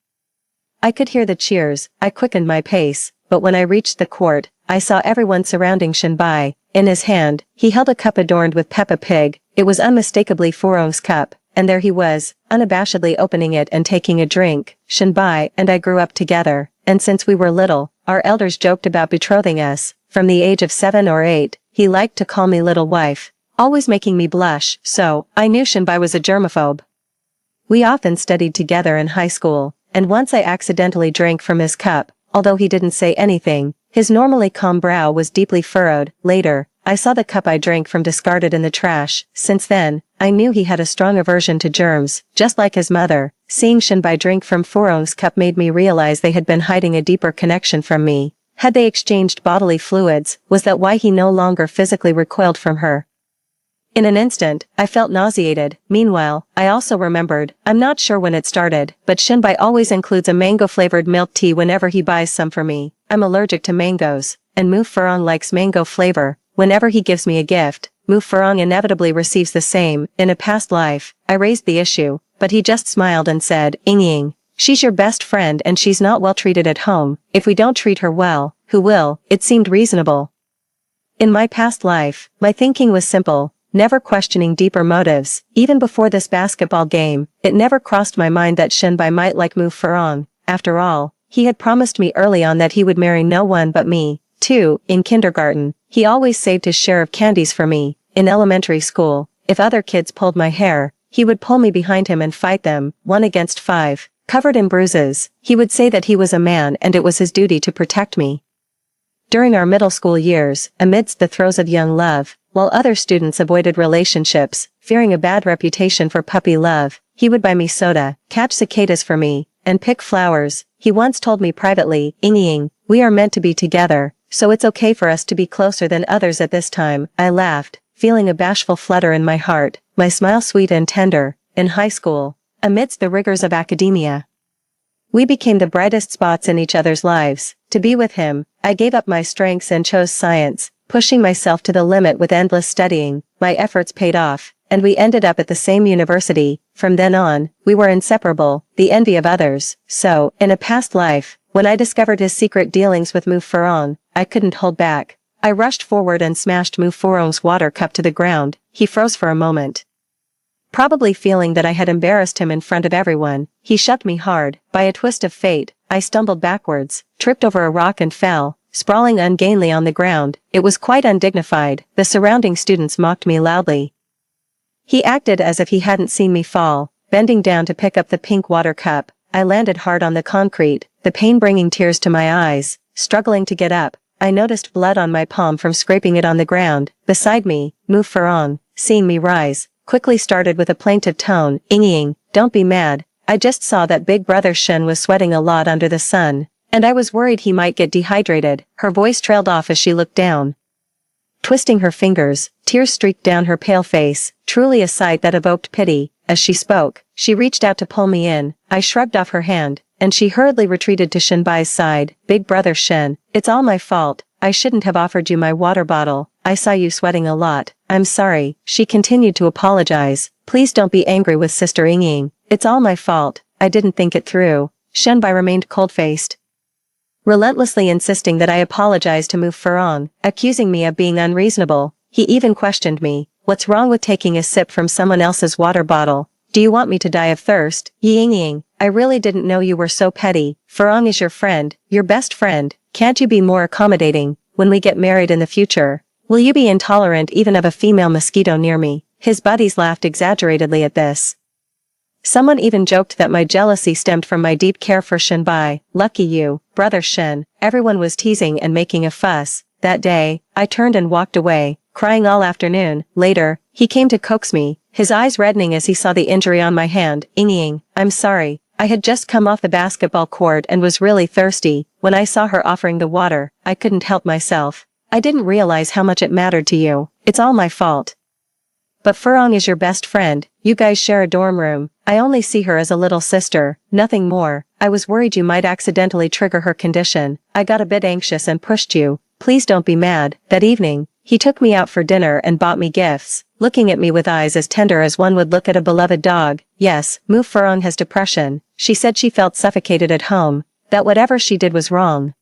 I could hear the cheers. I quickened my pace, but when I reached the court, I saw everyone surrounding Shinbai. In his hand, he held a cup adorned with Peppa Pig. It was unmistakably Furong's cup, and there he was, unabashedly opening it and taking a drink. Shinbai and I grew up together, and since we were little, our elders joked about betrothing us. From the age of 7 or 8, he liked to call me little wife, always making me blush, so I knew Shinbai was a germaphobe. We often studied together in high school, and once I accidentally drank from his cup. Although he didn't say anything, his normally calm brow was deeply furrowed. Later, I saw the cup I drank from discarded in the trash. Since then, I knew he had a strong aversion to germs, just like his mother. Seeing Shinbai drink from Furong's cup made me realize they had been hiding a deeper connection from me. Had they exchanged bodily fluids? Was that why he no longer physically recoiled from her? In an instant, I felt nauseated. Meanwhile, I also remembered, I'm not sure when it started, but Shinbai always includes a mango-flavored milk tea whenever he buys some for me. I'm allergic to mangoes, and Mu Furong likes mango flavor. Whenever he gives me a gift, Mu Furong inevitably receives the same. In a past life, I raised the issue, but he just smiled and said, "Ying, she's your best friend and she's not well treated at home. If we don't treat her well, who will?" It seemed reasonable. In my past life, my thinking was simple. Never questioning deeper motives. Even before this basketball game, it never crossed my mind that Shinbai might like Mu Furong. After all, he had promised me early on that he would marry no one but me. 2. In kindergarten, he always saved his share of candies for me. In elementary school, if other kids pulled my hair, he would pull me behind him and fight them, 1 against 5. Covered in bruises, he would say that he was a man and it was his duty to protect me. During our middle school years, amidst the throes of young love, while other students avoided relationships, fearing a bad reputation for puppy love, he would buy me soda, catch cicadas for me, and pick flowers. He once told me privately, "Ying, we are meant to be together, so it's okay for us to be closer than others at this time." I laughed, feeling a bashful flutter in my heart, my smile sweet and tender. In high school, amidst the rigors of academia, we became the brightest spots in each other's lives. To be with him, I gave up my strengths and chose science, pushing myself to the limit with endless studying. My efforts paid off, and we ended up at the same university. From then on, we were inseparable, the envy of others. So, in a past life, when I discovered his secret dealings with Mu Furong, I couldn't hold back. I rushed forward and smashed Mu Furong's water cup to the ground. He froze for a moment, probably feeling that I had embarrassed him in front of everyone. He shoved me hard. By a twist of fate, I stumbled backwards, tripped over a rock and fell, sprawling ungainly on the ground. It was quite undignified. The surrounding students mocked me loudly. He acted as if he hadn't seen me fall, bending down to pick up the pink water cup. I landed hard on the concrete, the pain bringing tears to my eyes. Struggling to get up, I noticed blood on my palm from scraping it on the ground. Beside me, Mu Furong, seeing me rise, quickly started with a plaintive tone, "Ying, don't be mad. I just saw that big brother Shen was sweating a lot under the sun, and I was worried he might get dehydrated." Her voice trailed off as she looked down. Twisting her fingers, tears streaked down her pale face, truly a sight that evoked pity. As she spoke, she reached out to pull me in. I shrugged off her hand, and she hurriedly retreated to Shinbai's side. "Big brother Shen, it's all my fault. I shouldn't have offered you my water bottle. I saw you sweating a lot. I'm sorry." She continued to apologize. "Please don't be angry with Sister Ying. It's all my fault. I didn't think it through." Shinbai remained cold-faced, relentlessly insisting that I apologize to Mu Furong, accusing me of being unreasonable. He even questioned me. "What's wrong with taking a sip from someone else's water bottle? Do you want me to die of thirst?" "Ying, I really didn't know you were so petty. Furong is your friend, your best friend. Can't you be more accommodating? When we get married in the future, will you be intolerant even of a female mosquito near me?" His buddies laughed exaggeratedly at this. Someone even joked that my jealousy stemmed from my deep care for Shinbai. "Lucky you, brother Shen." Everyone was teasing and making a fuss. That day, I turned and walked away, crying all afternoon. Later, he came to coax me, his eyes reddening as he saw the injury on my hand. "Ying, I'm sorry. I had just come off the basketball court and was really thirsty. When I saw her offering the water, I couldn't help myself. I didn't realize how much it mattered to you. It's all my fault. But Furong is your best friend. You guys share a dorm room. I only see her as a little sister, nothing more. I was worried you might accidentally trigger her condition. I got a bit anxious and pushed you. Please don't be mad." That evening, He took me out for dinner and bought me gifts, looking at me with eyes as tender as one would look at a beloved dog. Yes, Mu Furong has depression. She said she felt suffocated at home, that whatever she did was wrong.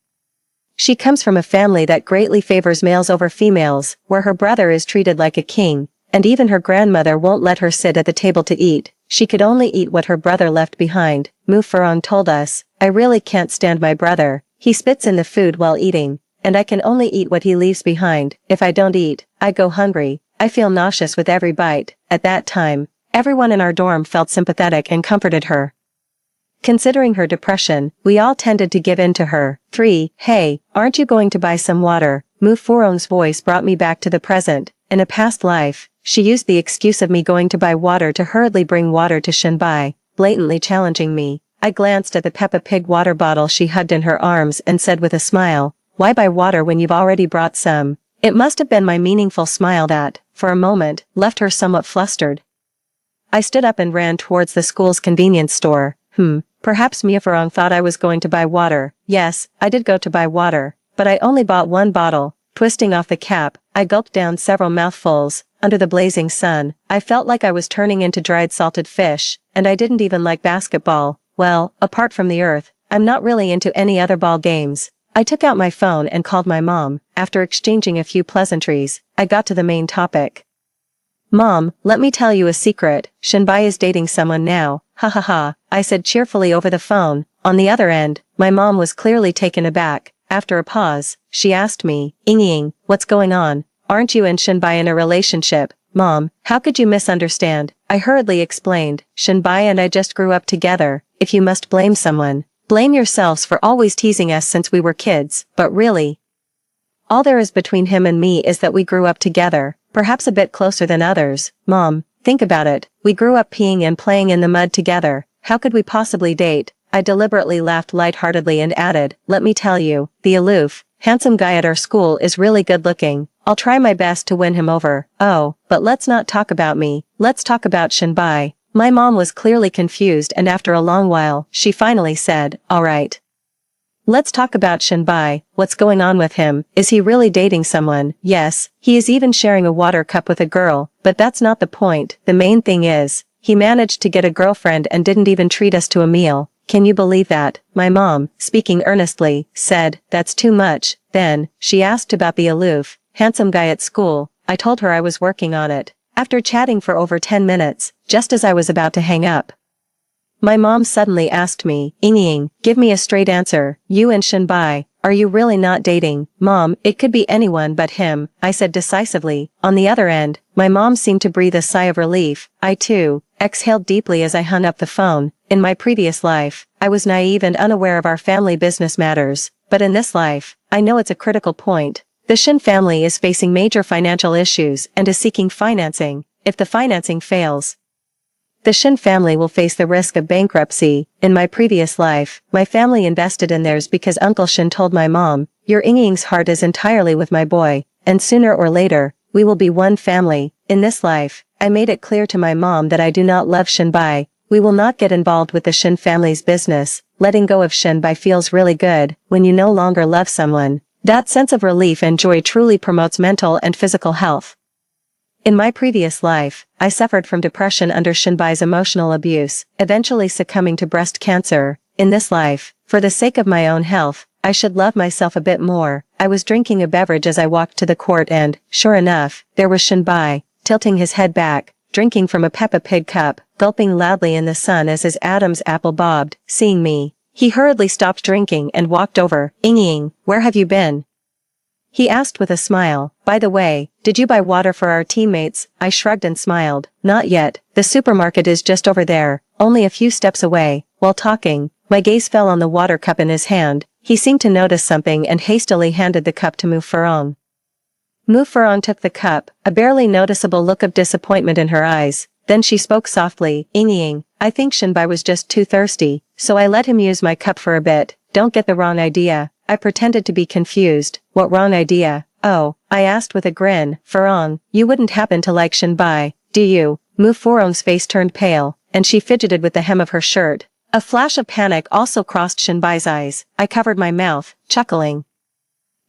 She comes from a family that greatly favors males over females, where her brother is treated like a king, and even her grandmother won't let her sit at the table to eat. She could only eat what her brother left behind. Mu Furong told us, I really can't stand my brother. He spits in the food while eating, and I can only eat what he leaves behind. If I don't eat, I go hungry. I feel nauseous with every bite. At that time, everyone in our dorm felt sympathetic and comforted her. Considering her depression, we all tended to give in to her. 3. Hey, aren't you going to buy some water? Mu Furong's voice brought me back to the present. In a past life, she used the excuse of me going to buy water to hurriedly bring water to Shinbai, blatantly challenging me. I glanced at the Peppa Pig water bottle she hugged in her arms and said with a smile, why buy water when you've already brought some? It must have been my meaningful smile that, for a moment, left her somewhat flustered. I stood up and ran towards the school's convenience store. Perhaps Mia Furong thought I was going to buy water. Yes, I did go to buy water, but I only bought one bottle. Twisting off the cap, I gulped down several mouthfuls. Under the blazing sun, I felt like I was turning into dried salted fish, and I didn't even like basketball. Well, apart from the earth, I'm not really into any other ball games. I took out my phone and called my mom. After exchanging a few pleasantries, I got to the main topic. Mom, let me tell you a secret. Shinbai is dating someone now. Ha ha ha, I said cheerfully over the phone. On the other end, my mom was clearly taken aback. After a pause, she asked me, Ying, what's going on? Aren't you and Shinbai in a relationship? Mom, how could you misunderstand? I hurriedly explained, Shinbai and I just grew up together. If you must blame someone, blame yourselves for always teasing us since we were kids. But really, all there is between him and me is that we grew up together, perhaps a bit closer than others. Mom, think about it. We grew up peeing and playing in the mud together. How could we possibly date? I deliberately laughed lightheartedly and added, let me tell you, the aloof, handsome guy at our school is really good looking. I'll try my best to win him over. Oh, but let's not talk about me. Let's talk about Shinbai. My mom was clearly confused, and after a long while, she finally said, all right. Let's talk about Shinbai. What's going on with him? Is he really dating someone? Yes, he is even sharing a water cup with a girl, but that's not the point. The main thing is, he managed to get a girlfriend and didn't even treat us to a meal. Can you believe that? My mom, speaking earnestly, said, that's too much. Then, she asked about the aloof, handsome guy at school. I told her I was working on it. After chatting for over 10 minutes, just as I was about to hang up, my mom suddenly asked me, Ying, give me a straight answer. You and Shinbai, are you really not dating? Mom, it could be anyone but him, I said decisively. On the other end, my mom seemed to breathe a sigh of relief. I too exhaled deeply as I hung up the phone. In my previous life, I was naive and unaware of our family business matters, but in this life, I know it's a critical point. The Shin family is facing major financial issues and is seeking financing. If the financing fails, the Shin family will face the risk of bankruptcy. In my previous life, my family invested in theirs because Uncle Shin told my mom, your Ying's heart is entirely with my boy, and sooner or later, we will be one family. In this life, I made it clear to my mom that I do not love Shinbai. We will not get involved with the Shin family's business. Letting go of Shinbai feels really good. When you no longer love someone, that sense of relief and joy truly promotes mental and physical health. In my previous life, I suffered from depression under Shinbai's emotional abuse, eventually succumbing to breast cancer. In this life, for the sake of my own health, I should love myself a bit more. I was drinking a beverage as I walked to the court and, sure enough, there was Shinbai, tilting his head back, drinking from a Peppa Pig cup, gulping loudly in the sun as his Adam's apple bobbed. Seeing me, he hurriedly stopped drinking and walked over. Ying, where have you been? He asked with a smile. By the way, did you buy water for our teammates? I shrugged and smiled. Not yet. The supermarket is just over there, only a few steps away. While talking, my gaze fell on the water cup in his hand. He seemed to notice something and hastily handed the cup to Mu Furong. Mu Furong took the cup, a barely noticeable look of disappointment in her eyes. Then she spoke softly. Ying, I think Shinbai was just too thirsty, so I let him use my cup for a bit. Don't get the wrong idea. I pretended to be confused. What wrong idea? Oh, I asked with a grin. Furong, you wouldn't happen to like Shinbai, do you? Mu Furong's face turned pale, and she fidgeted with the hem of her shirt. A flash of panic also crossed Shinbai's eyes. I covered my mouth, chuckling.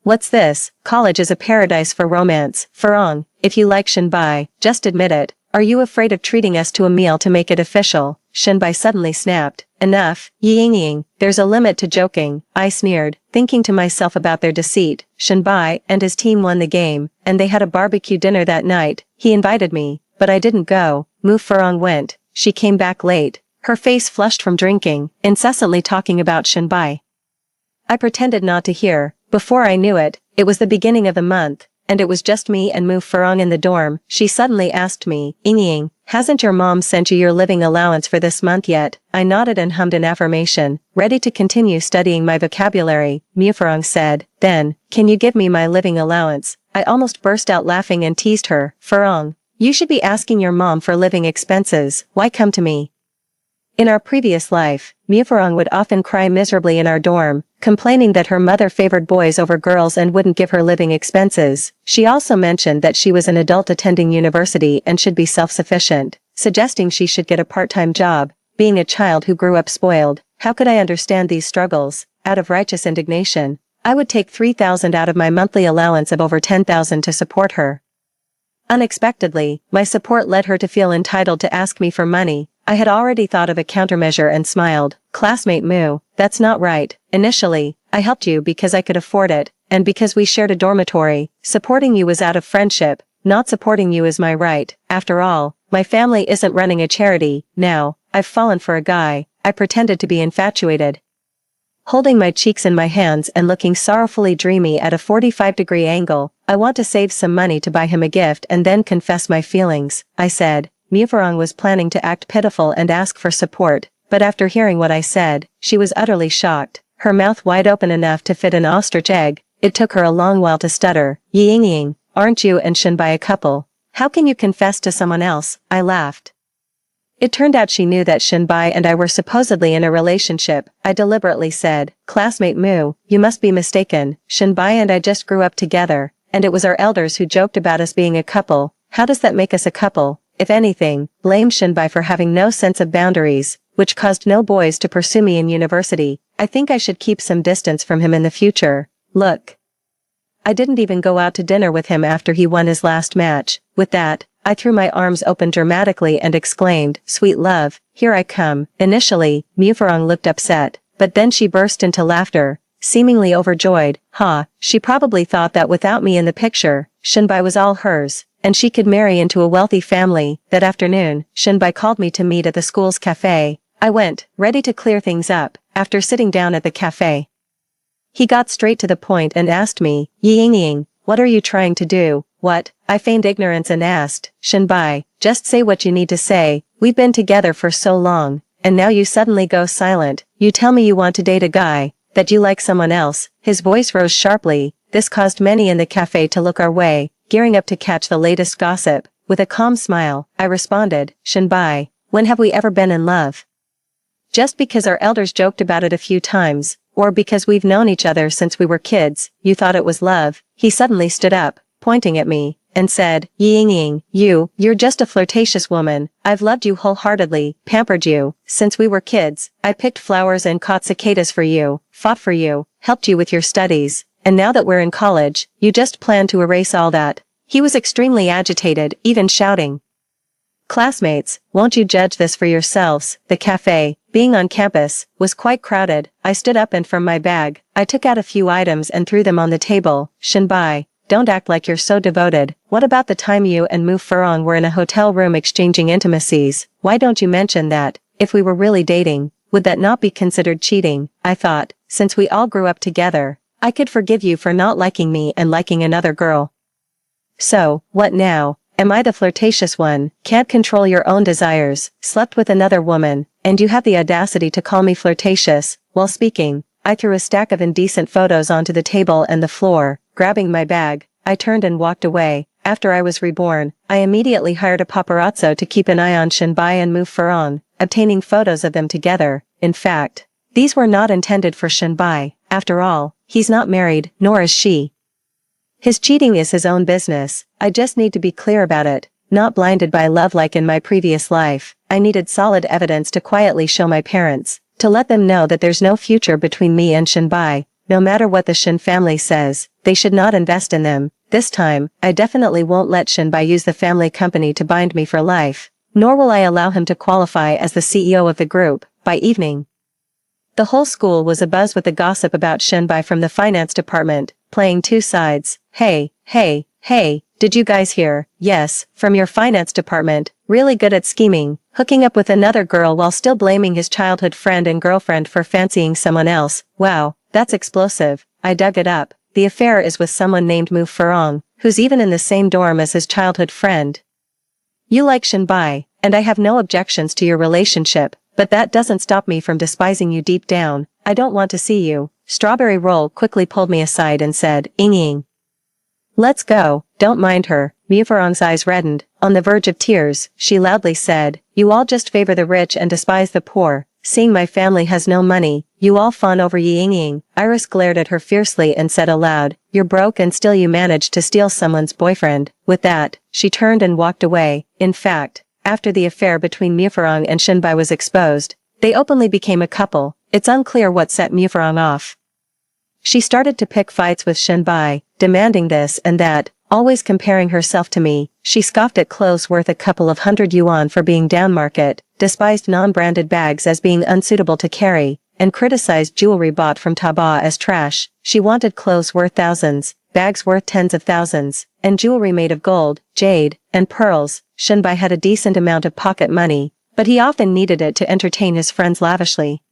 What's this? College is a paradise for romance. Farong, if you like Shinbai, just admit it. Are you afraid of treating us to a meal to make it official? Shinbai suddenly snapped. Enough, Ying, there's a limit to joking, I sneered, thinking to myself about their deceit. Shinbai and his team won the game, and they had a barbecue dinner that night. He invited me, but I didn't go. Mu Farong went. She came back late, her face flushed from drinking, incessantly talking about Shinbai. I pretended not to hear. Before I knew it, it was the beginning of the month, and it was just me and Mu Farong in the dorm. She suddenly asked me, Ying, hasn't your mom sent you your living allowance for this month yet? I nodded and hummed an affirmation, ready to continue studying my vocabulary. Mu Farong said, then, can you give me my living allowance? I almost burst out laughing and teased her. Farong, you should be asking your mom for living expenses. Why come to me? In our previous life, Mu Farong would often cry miserably in our dorm, complaining that her mother favored boys over girls and wouldn't give her living expenses. She also mentioned that she was an adult attending university and should be self-sufficient, suggesting she should get a part-time job. Being a child who grew up spoiled, how could I understand these struggles? Out of righteous indignation, I would take 3,000 out of my monthly allowance of over 10,000 to support her. Unexpectedly, my support led her to feel entitled to ask me for money. I had already thought of a countermeasure and smiled. Classmate Mu, that's not right. Initially, I helped you because I could afford it, and because we shared a dormitory. Supporting you was out of friendship. Not supporting you is my right. After all, my family isn't running a charity. Now, I've fallen for a guy. I pretended to be infatuated. Holding my cheeks in my hands and looking sorrowfully dreamy at a 45-degree angle, I want to save some money to buy him a gift and then confess my feelings, I said. Mu Farong was planning to act pitiful and ask for support, but after hearing what I said, she was utterly shocked, her mouth wide open enough to fit an ostrich egg. It took her a long while to stutter. Ying, aren't you and Shinbai a couple? How can you confess to someone else? I laughed. It turned out she knew that Shinbai and I were supposedly in a relationship. I deliberately said, Classmate Mu, you must be mistaken. Shinbai and I just grew up together, and it was our elders who joked about us being a couple. How does that make us a couple? If anything, blame Shinbai for having no sense of boundaries, which caused no boys to pursue me in university. I think I should keep some distance from him in the future. Look. I didn't even go out to dinner with him after he won his last match. With that, I threw my arms open dramatically and exclaimed, Sweet love, here I come. Initially, Mu Farong looked upset, but then she burst into laughter, seemingly overjoyed. She probably thought that without me in the picture, Shinbai was all hers, and she could marry into a wealthy family. That afternoon, Shinbai called me to meet at the school's cafe. I went, ready to clear things up. After sitting down at the cafe, he got straight to the point and asked me, Ying, what are you trying to do? What? I feigned ignorance and asked, Shinbai, just say what you need to say. We've been together for so long, and now you suddenly go silent. You tell me you want to date a guy, that you like someone else. His voice rose sharply. This caused many in the cafe to look our way, gearing up to catch the latest gossip. With a calm smile, I responded, Shinbai, when have we ever been in love? Just because our elders joked about it a few times, or because we've known each other since we were kids, you thought it was love? He suddenly stood up, pointing at me, and said, Ying, you're just a flirtatious woman. I've loved you wholeheartedly, pampered you, since we were kids. I picked flowers and caught cicadas for you, fought for you, helped you with your studies, and now that we're in college, you just plan to erase all that. He was extremely agitated, even shouting. Classmates, won't you judge this for yourselves? The cafe, being on campus, was quite crowded. I stood up and from my bag, I took out a few items and threw them on the table. Shinbai, don't act like you're so devoted. What about the time you and Mu Farong were in a hotel room exchanging intimacies? Why don't you mention that? If we were really dating, would that not be considered cheating? I thought, since we all grew up together, I could forgive you for not liking me and liking another girl. So, what now? Am I the flirtatious one? Can't control your own desires, slept with another woman, and you have the audacity to call me flirtatious? While speaking, I threw a stack of indecent photos onto the table and the floor. Grabbing my bag, I turned and walked away. After I was reborn, I immediately hired a paparazzo to keep an eye on Shinbai and Mu Farong, obtaining photos of them together. In fact, these were not intended for Shinbai. After all, he's not married, nor is she. His cheating is his own business. I just need to be clear about it, not blinded by love like in my previous life. I needed solid evidence to quietly show my parents, to let them know that there's no future between me and Shinbai. No matter what the Shin family says, they should not invest in them. This time, I definitely won't let Shinbai use the family company to bind me for life. Nor will I allow him to qualify as the CEO of the group. By evening, the whole school was abuzz with the gossip about Shinbai from the finance department, playing two sides. Hey, did you guys hear? Yes, from your finance department, really good at scheming, hooking up with another girl while still blaming his childhood friend and girlfriend for fancying someone else. Wow, that's explosive. I dug it up. The affair is with someone named Mu Furong, who's even in the same dorm as his childhood friend. You like Shinbai, and I have no objections to your relationship, but that doesn't stop me from despising you deep down. I don't want to see you. Strawberry Roll quickly pulled me aside and said, Ying. Let's go, don't mind her. Mu Furong's eyes reddened. On the verge of tears, she loudly said, you all just favor the rich and despise the poor. Seeing my family has no money, you all fawn over Ying. Iris glared at her fiercely and said aloud, you're broke and still you managed to steal someone's boyfriend. With that, she turned and walked away. In fact, after the affair between Mu Furong and Shinbai was exposed, they openly became a couple. It's unclear what set Mu Furong off. She started to pick fights with Shinbai, demanding this and that, always comparing herself to me. She scoffed at clothes worth a couple of hundred yuan for being downmarket, despised non-branded bags as being unsuitable to carry, and criticized jewelry bought from Taobao as trash. She wanted clothes worth thousands, bags worth tens of thousands, and jewelry made of gold, jade, and pearls. Shinbai had a decent amount of pocket money, but he often needed it to entertain his friends lavishly.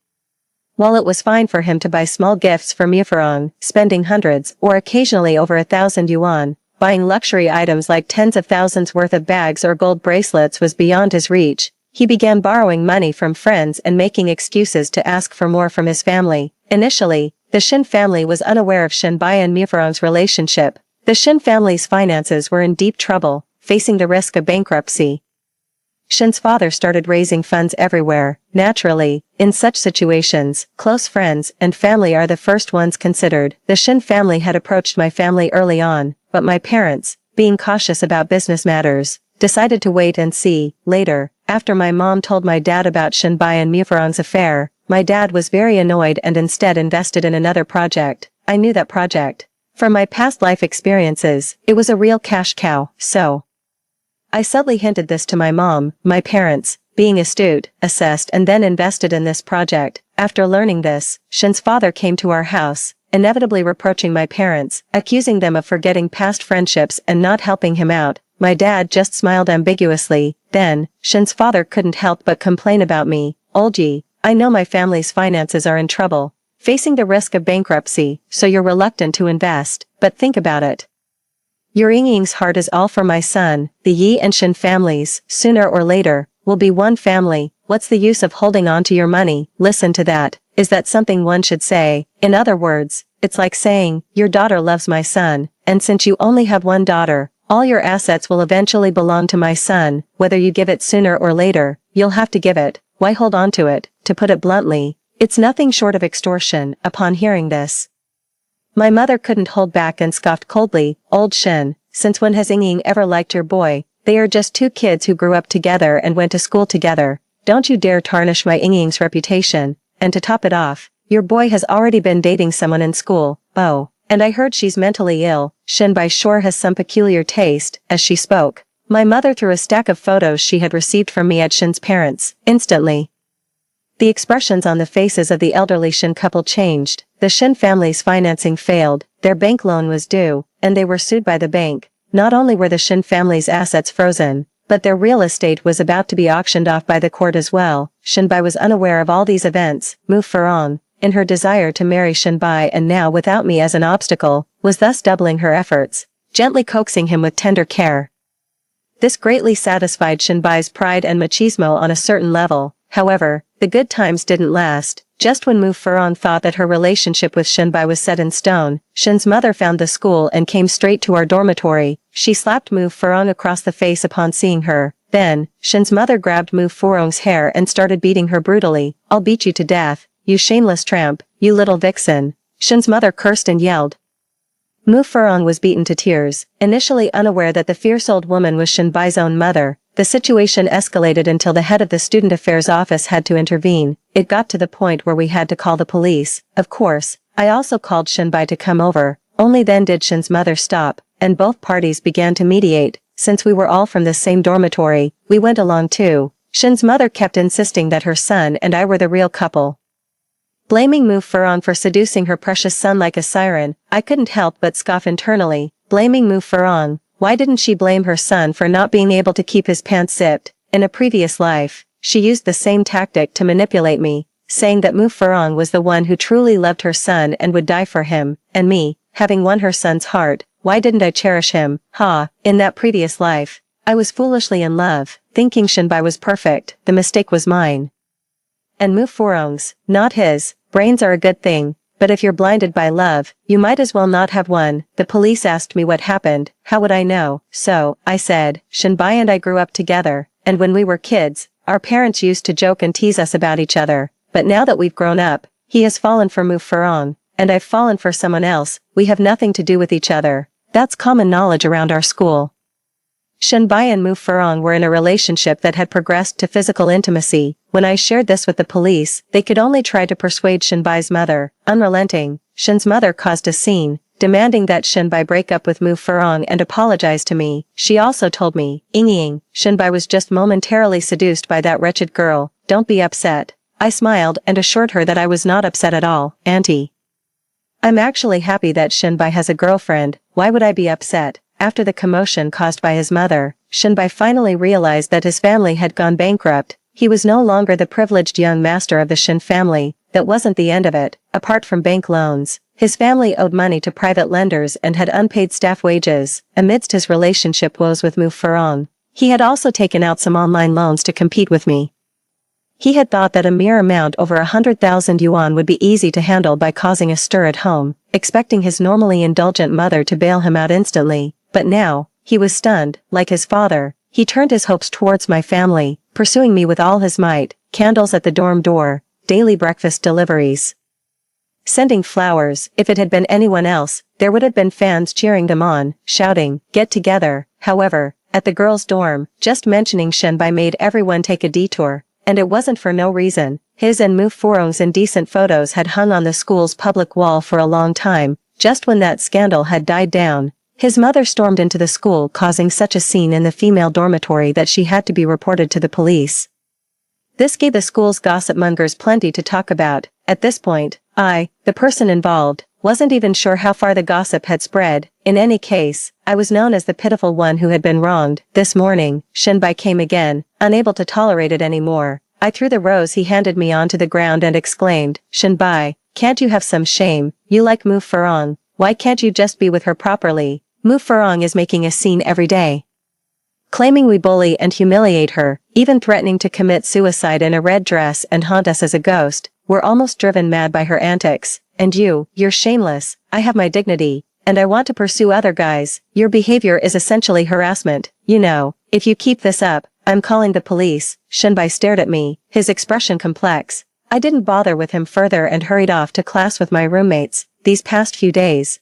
While it was fine for him to buy small gifts for Mu Furong, spending hundreds or occasionally over 1,000 yuan, buying luxury items like tens of thousands worth of bags or gold bracelets was beyond his reach. He began borrowing money from friends and making excuses to ask for more from his family. Initially, the Shin family was unaware of Shinbai and Mu Furong's relationship. The Shin family's finances were in deep trouble, facing the risk of bankruptcy. Shin's father started raising funds everywhere. Naturally, in such situations, close friends and family are the first ones considered. The Shin family had approached my family early on, but my parents, being cautious about business matters, decided to wait and see. Later, after my mom told my dad about Shinbai and Mu Furong's affair, my dad was very annoyed and instead invested in another project. I knew that project. From my past life experiences, it was a real cash cow, so I subtly hinted this to my mom. My parents, being astute, assessed and then invested in this project. After learning this, Shin's father came to our house, inevitably reproaching my parents, accusing them of forgetting past friendships and not helping him out. My dad just smiled ambiguously. Then, Shin's father couldn't help but complain about me. Olji, I know my family's finances are in trouble, facing the risk of bankruptcy, so you're reluctant to invest, but think about it. Your Ying's heart is all for my son. The Yi and Shin families, sooner or later, will be one family. What's the use of holding on to your money? Listen to that. Is that something one should say? In other words, it's like saying, your daughter loves my son, and since you only have one daughter, all your assets will eventually belong to my son. Whether you give it sooner or later, you'll have to give it. Why hold on to it? To put it bluntly, it's nothing short of extortion. Upon hearing this, my mother couldn't hold back and scoffed coldly. Old Shin, since when has Ying ever liked your boy? They are just two kids who grew up together and went to school together. Don't you dare tarnish my Ying's reputation. And to top it off, your boy has already been dating someone in school. Oh, and I heard she's mentally ill. Shinbai sure has some peculiar taste. As she spoke, my mother threw a stack of photos she had received from me at Shin's parents. Instantly, the expressions on the faces of the elderly Shin couple changed. The Shin family's financing failed, their bank loan was due, and they were sued by the bank. Not only were the Shin family's assets frozen, but their real estate was about to be auctioned off by the court as well. Shinbai was unaware of all these events. Mu Furong, in her desire to marry Shinbai and now without me as an obstacle, was thus doubling her efforts, gently coaxing him with tender care. This greatly satisfied Shinbai's pride and machismo on a certain level. However, the good times didn't last. Just when Mu Furong thought that her relationship with Shinbai was set in stone, Shin's mother found the school and came straight to our dormitory. She slapped Mu Furong across the face upon seeing her. Then, Shin's mother grabbed Mu Furong's hair and started beating her brutally. I'll beat you to death, you shameless tramp, you little vixen. Shin's mother cursed and yelled. Mu Furong was beaten to tears, initially unaware that the fierce old woman was Shinbai's own mother. The situation escalated until the head of the student affairs office had to intervene. It got to the point where we had to call the police. Of course, I also called Shinbai to come over. Only then did Shin's mother stop, and both parties began to mediate. Since we were all from the same dormitory, we went along too. Shin's mother kept insisting that her son and I were the real couple. Blaming Mu Furong for seducing her precious son like a siren, I couldn't help but scoff internally. Blaming Mu Furong? Why didn't she blame her son for not being able to keep his pants zipped? In a previous life, she used the same tactic to manipulate me, saying that Mu Furong was the one who truly loved her son and would die for him, and me, having won her son's heart, why didn't I cherish him? In that previous life, I was foolishly in love, thinking Shinbai was perfect. The mistake was mine. And Mu Furong's, not his. Brains are a good thing, but if you're blinded by love, you might as well not have one. The police asked me what happened. How would I know? So, I said, Shinbai and I grew up together, and when we were kids, our parents used to joke and tease us about each other, but now that we've grown up, he has fallen for Mu Furong, and I've fallen for someone else. We have nothing to do with each other. That's common knowledge around our school. Shinbai and Mu Furong were in a relationship that had progressed to physical intimacy. When I shared this with the police, they could only try to persuade Shinbai's mother. Unrelenting, Shin's mother caused a scene, demanding that Shinbai break up with Mu Furong and apologize to me. She also told me, Ying, Shinbai was just momentarily seduced by that wretched girl. Don't be upset. I smiled and assured her that I was not upset at all, Auntie. I'm actually happy that Shinbai has a girlfriend. Why would I be upset? After the commotion caused by his mother, Shinbai finally realized that his family had gone bankrupt. He was no longer the privileged young master of the Shin family. That wasn't the end of it. Apart from bank loans, his family owed money to private lenders and had unpaid staff wages. Amidst his relationship woes with Mu Furong, he had also taken out some online loans to compete with me. He had thought that a mere amount over 100,000 yuan would be easy to handle by causing a stir at home, expecting his normally indulgent mother to bail him out instantly. But now, he was stunned. Like his father, he turned his hopes towards my family, pursuing me with all his might, candles at the dorm door, daily breakfast deliveries, sending flowers. If it had been anyone else, there would have been fans cheering them on, shouting, "Get together." However, at the girls' dorm, just mentioning Shinbai made everyone take a detour, and it wasn't for no reason. His and Mu Furong's indecent photos had hung on the school's public wall for a long time. Just when that scandal had died down, his mother stormed into the school, causing such a scene in the female dormitory that she had to be reported to the police. This gave the school's gossip mongers plenty to talk about. At this point, I, the person involved, wasn't even sure how far the gossip had spread. In any case, I was known as the pitiful one who had been wronged. This morning, Shinbai came again, unable to tolerate it anymore. I threw the rose he handed me onto the ground and exclaimed, "Shinbai, can't you have some shame? You like Mu Furong. Why can't you just be with her properly? Mu Furong is making a scene every day, claiming we bully and humiliate her, even threatening to commit suicide in a red dress and haunt us as a ghost. We're almost driven mad by her antics. And you're shameless. I have my dignity, and I want to pursue other guys. Your behavior is essentially harassment. You know, if you keep this up, I'm calling the police." Shinbai stared at me, his expression complex. I didn't bother with him further and hurried off to class with my roommates. These past few days,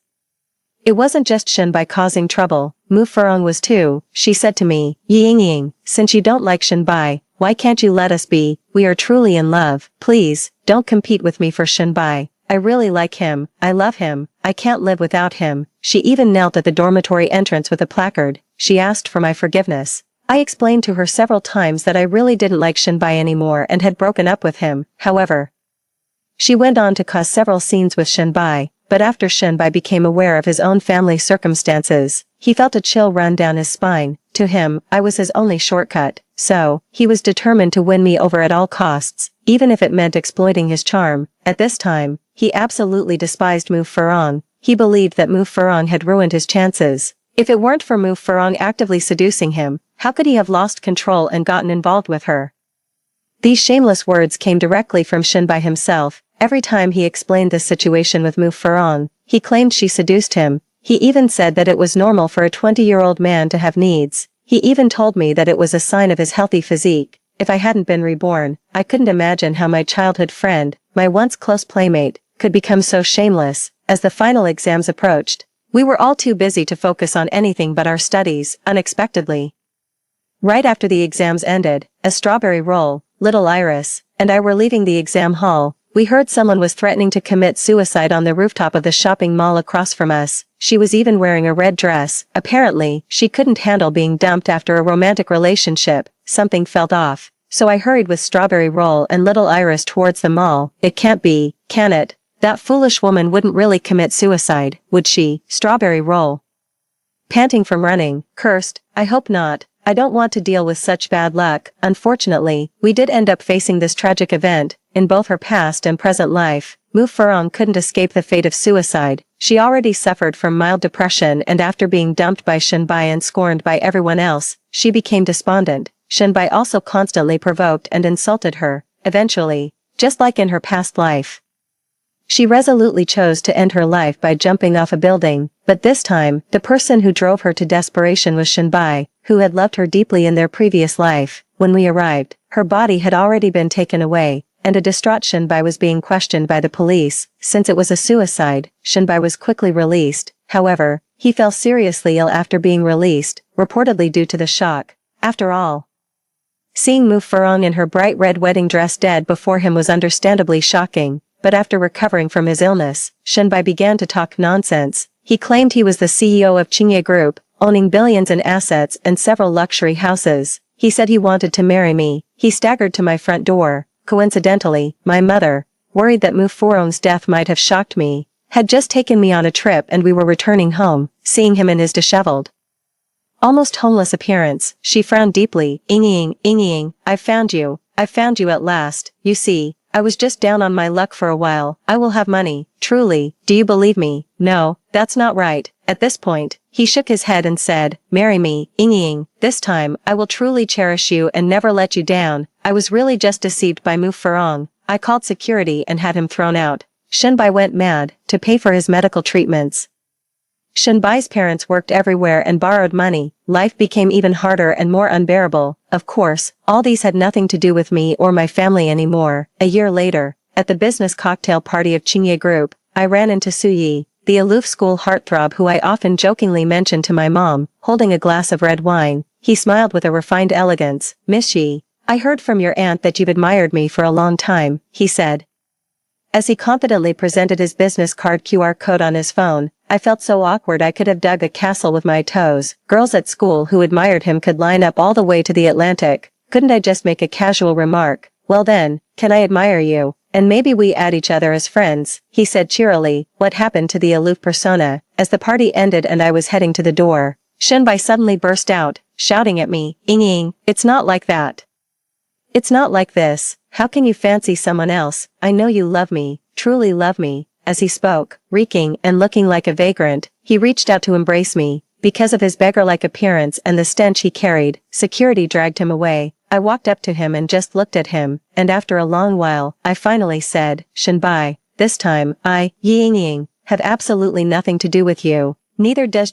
it wasn't just Shinbai causing trouble, Mu Furong was too. She said to me, Ying, since you don't like Shinbai, why can't you let us be? We are truly in love. Please, don't compete with me for Shinbai. I really like him. I love him. I can't live without him. She even knelt at the dormitory entrance with a placard. She asked for my forgiveness. I explained to her several times that I really didn't like Shinbai anymore and had broken up with him. However, she went on to cause several scenes with Shinbai. But after Shinbai became aware of his own family circumstances, he felt a chill run down his spine. To him, I was his only shortcut, so he was determined to win me over at all costs, even if it meant exploiting his charm. At this time, he absolutely despised Mu Furong. He believed that Mu Furong had ruined his chances. If it weren't for Mu Furong actively seducing him, how could he have lost control and gotten involved with her? These shameless words came directly from Shinbai himself. Every time he explained this situation with Mu Furong, he claimed she seduced him. He even said that it was normal for a 20-year-old man to have needs. He even told me that it was a sign of his healthy physique. If I hadn't been reborn, I couldn't imagine how my childhood friend, my once close playmate, could become so shameless. As the final exams approached, we were all too busy to focus on anything but our studies. Unexpectedly, right after the exams ended, a strawberry roll, little Iris, and I were leaving the exam hall. We heard someone was threatening to commit suicide on the rooftop of the shopping mall across from us. She was even wearing a red dress. Apparently, she couldn't handle being dumped after a romantic relationship. Something felt off. So I hurried with Strawberry Roll and Little Iris towards the mall. It can't be, can it? That foolish woman wouldn't really commit suicide, would she? Strawberry Roll, panting from running, cursed. I hope not. I don't want to deal with such bad luck. Unfortunately, we did end up facing this tragic event, in both her past and present life. Mu Furong couldn't escape the fate of suicide. She already suffered from mild depression, and after being dumped by Shenbai and scorned by everyone else, she became despondent. Shenbai also constantly provoked and insulted her. Eventually, just like in her past life, she resolutely chose to end her life by jumping off a building, but this time, the person who drove her to desperation was Shenbai, who had loved her deeply in their previous life. When we arrived, her body had already been taken away, and a distraught Shenbai was being questioned by the police. Since it was a suicide, Shenbai was quickly released. However, he fell seriously ill after being released, reportedly due to the shock. After all, seeing Mu Furong in her bright red wedding dress dead before him was understandably shocking. But after recovering from his illness, Shenbai began to talk nonsense. He claimed he was the CEO of Qingye Group, owning billions in assets and several luxury houses. He said he wanted to marry me. He staggered to my front door. Coincidentally, my mother, worried that Mu Furong's death might have shocked me, had just taken me on a trip and we were returning home. Seeing him in his disheveled, almost homeless appearance, she frowned deeply. Ying, I found you at last. You see, I was just down on my luck for a while. I will have money. Truly, do you believe me? No, that's not right. At this point, he shook his head and said, marry me, Ying. This time, I will truly cherish you and never let you down. I was really just deceived by Mu Furong. I called security and had him thrown out. Shenbai went mad, to pay for his medical treatments. Shenbai's parents worked everywhere and borrowed money. Life became even harder and more unbearable. Of course, all these had nothing to do with me or my family anymore. A year later, at the business cocktail party of Qingye Group, I ran into Su Yi, the aloof school heartthrob who I often jokingly mentioned to my mom, holding a glass of red wine. He smiled with a refined elegance. Miss Yi, I heard from your aunt that you've admired me for a long time, he said, as he confidently presented his business card QR code on his phone. I felt so awkward I could have dug a castle with my toes. Girls at school who admired him could line up all the way to the Atlantic. Couldn't I just make a casual remark? Well then, can I admire you? And maybe we add each other as friends, he said cheerily. What happened to the aloof persona? As the party ended and I was heading to the door, Shenbai suddenly burst out, shouting at me, Ying, it's not like that. It's not like this. How can you fancy someone else? I know you love me, truly love me. As he spoke, reeking and looking like a vagrant, he reached out to embrace me. Because of his beggar-like appearance and the stench he carried, security dragged him away. I walked up to him and just looked at him, and after a long while, I finally said, Shenbai, this time, Ying, have absolutely nothing to do with you. Neither does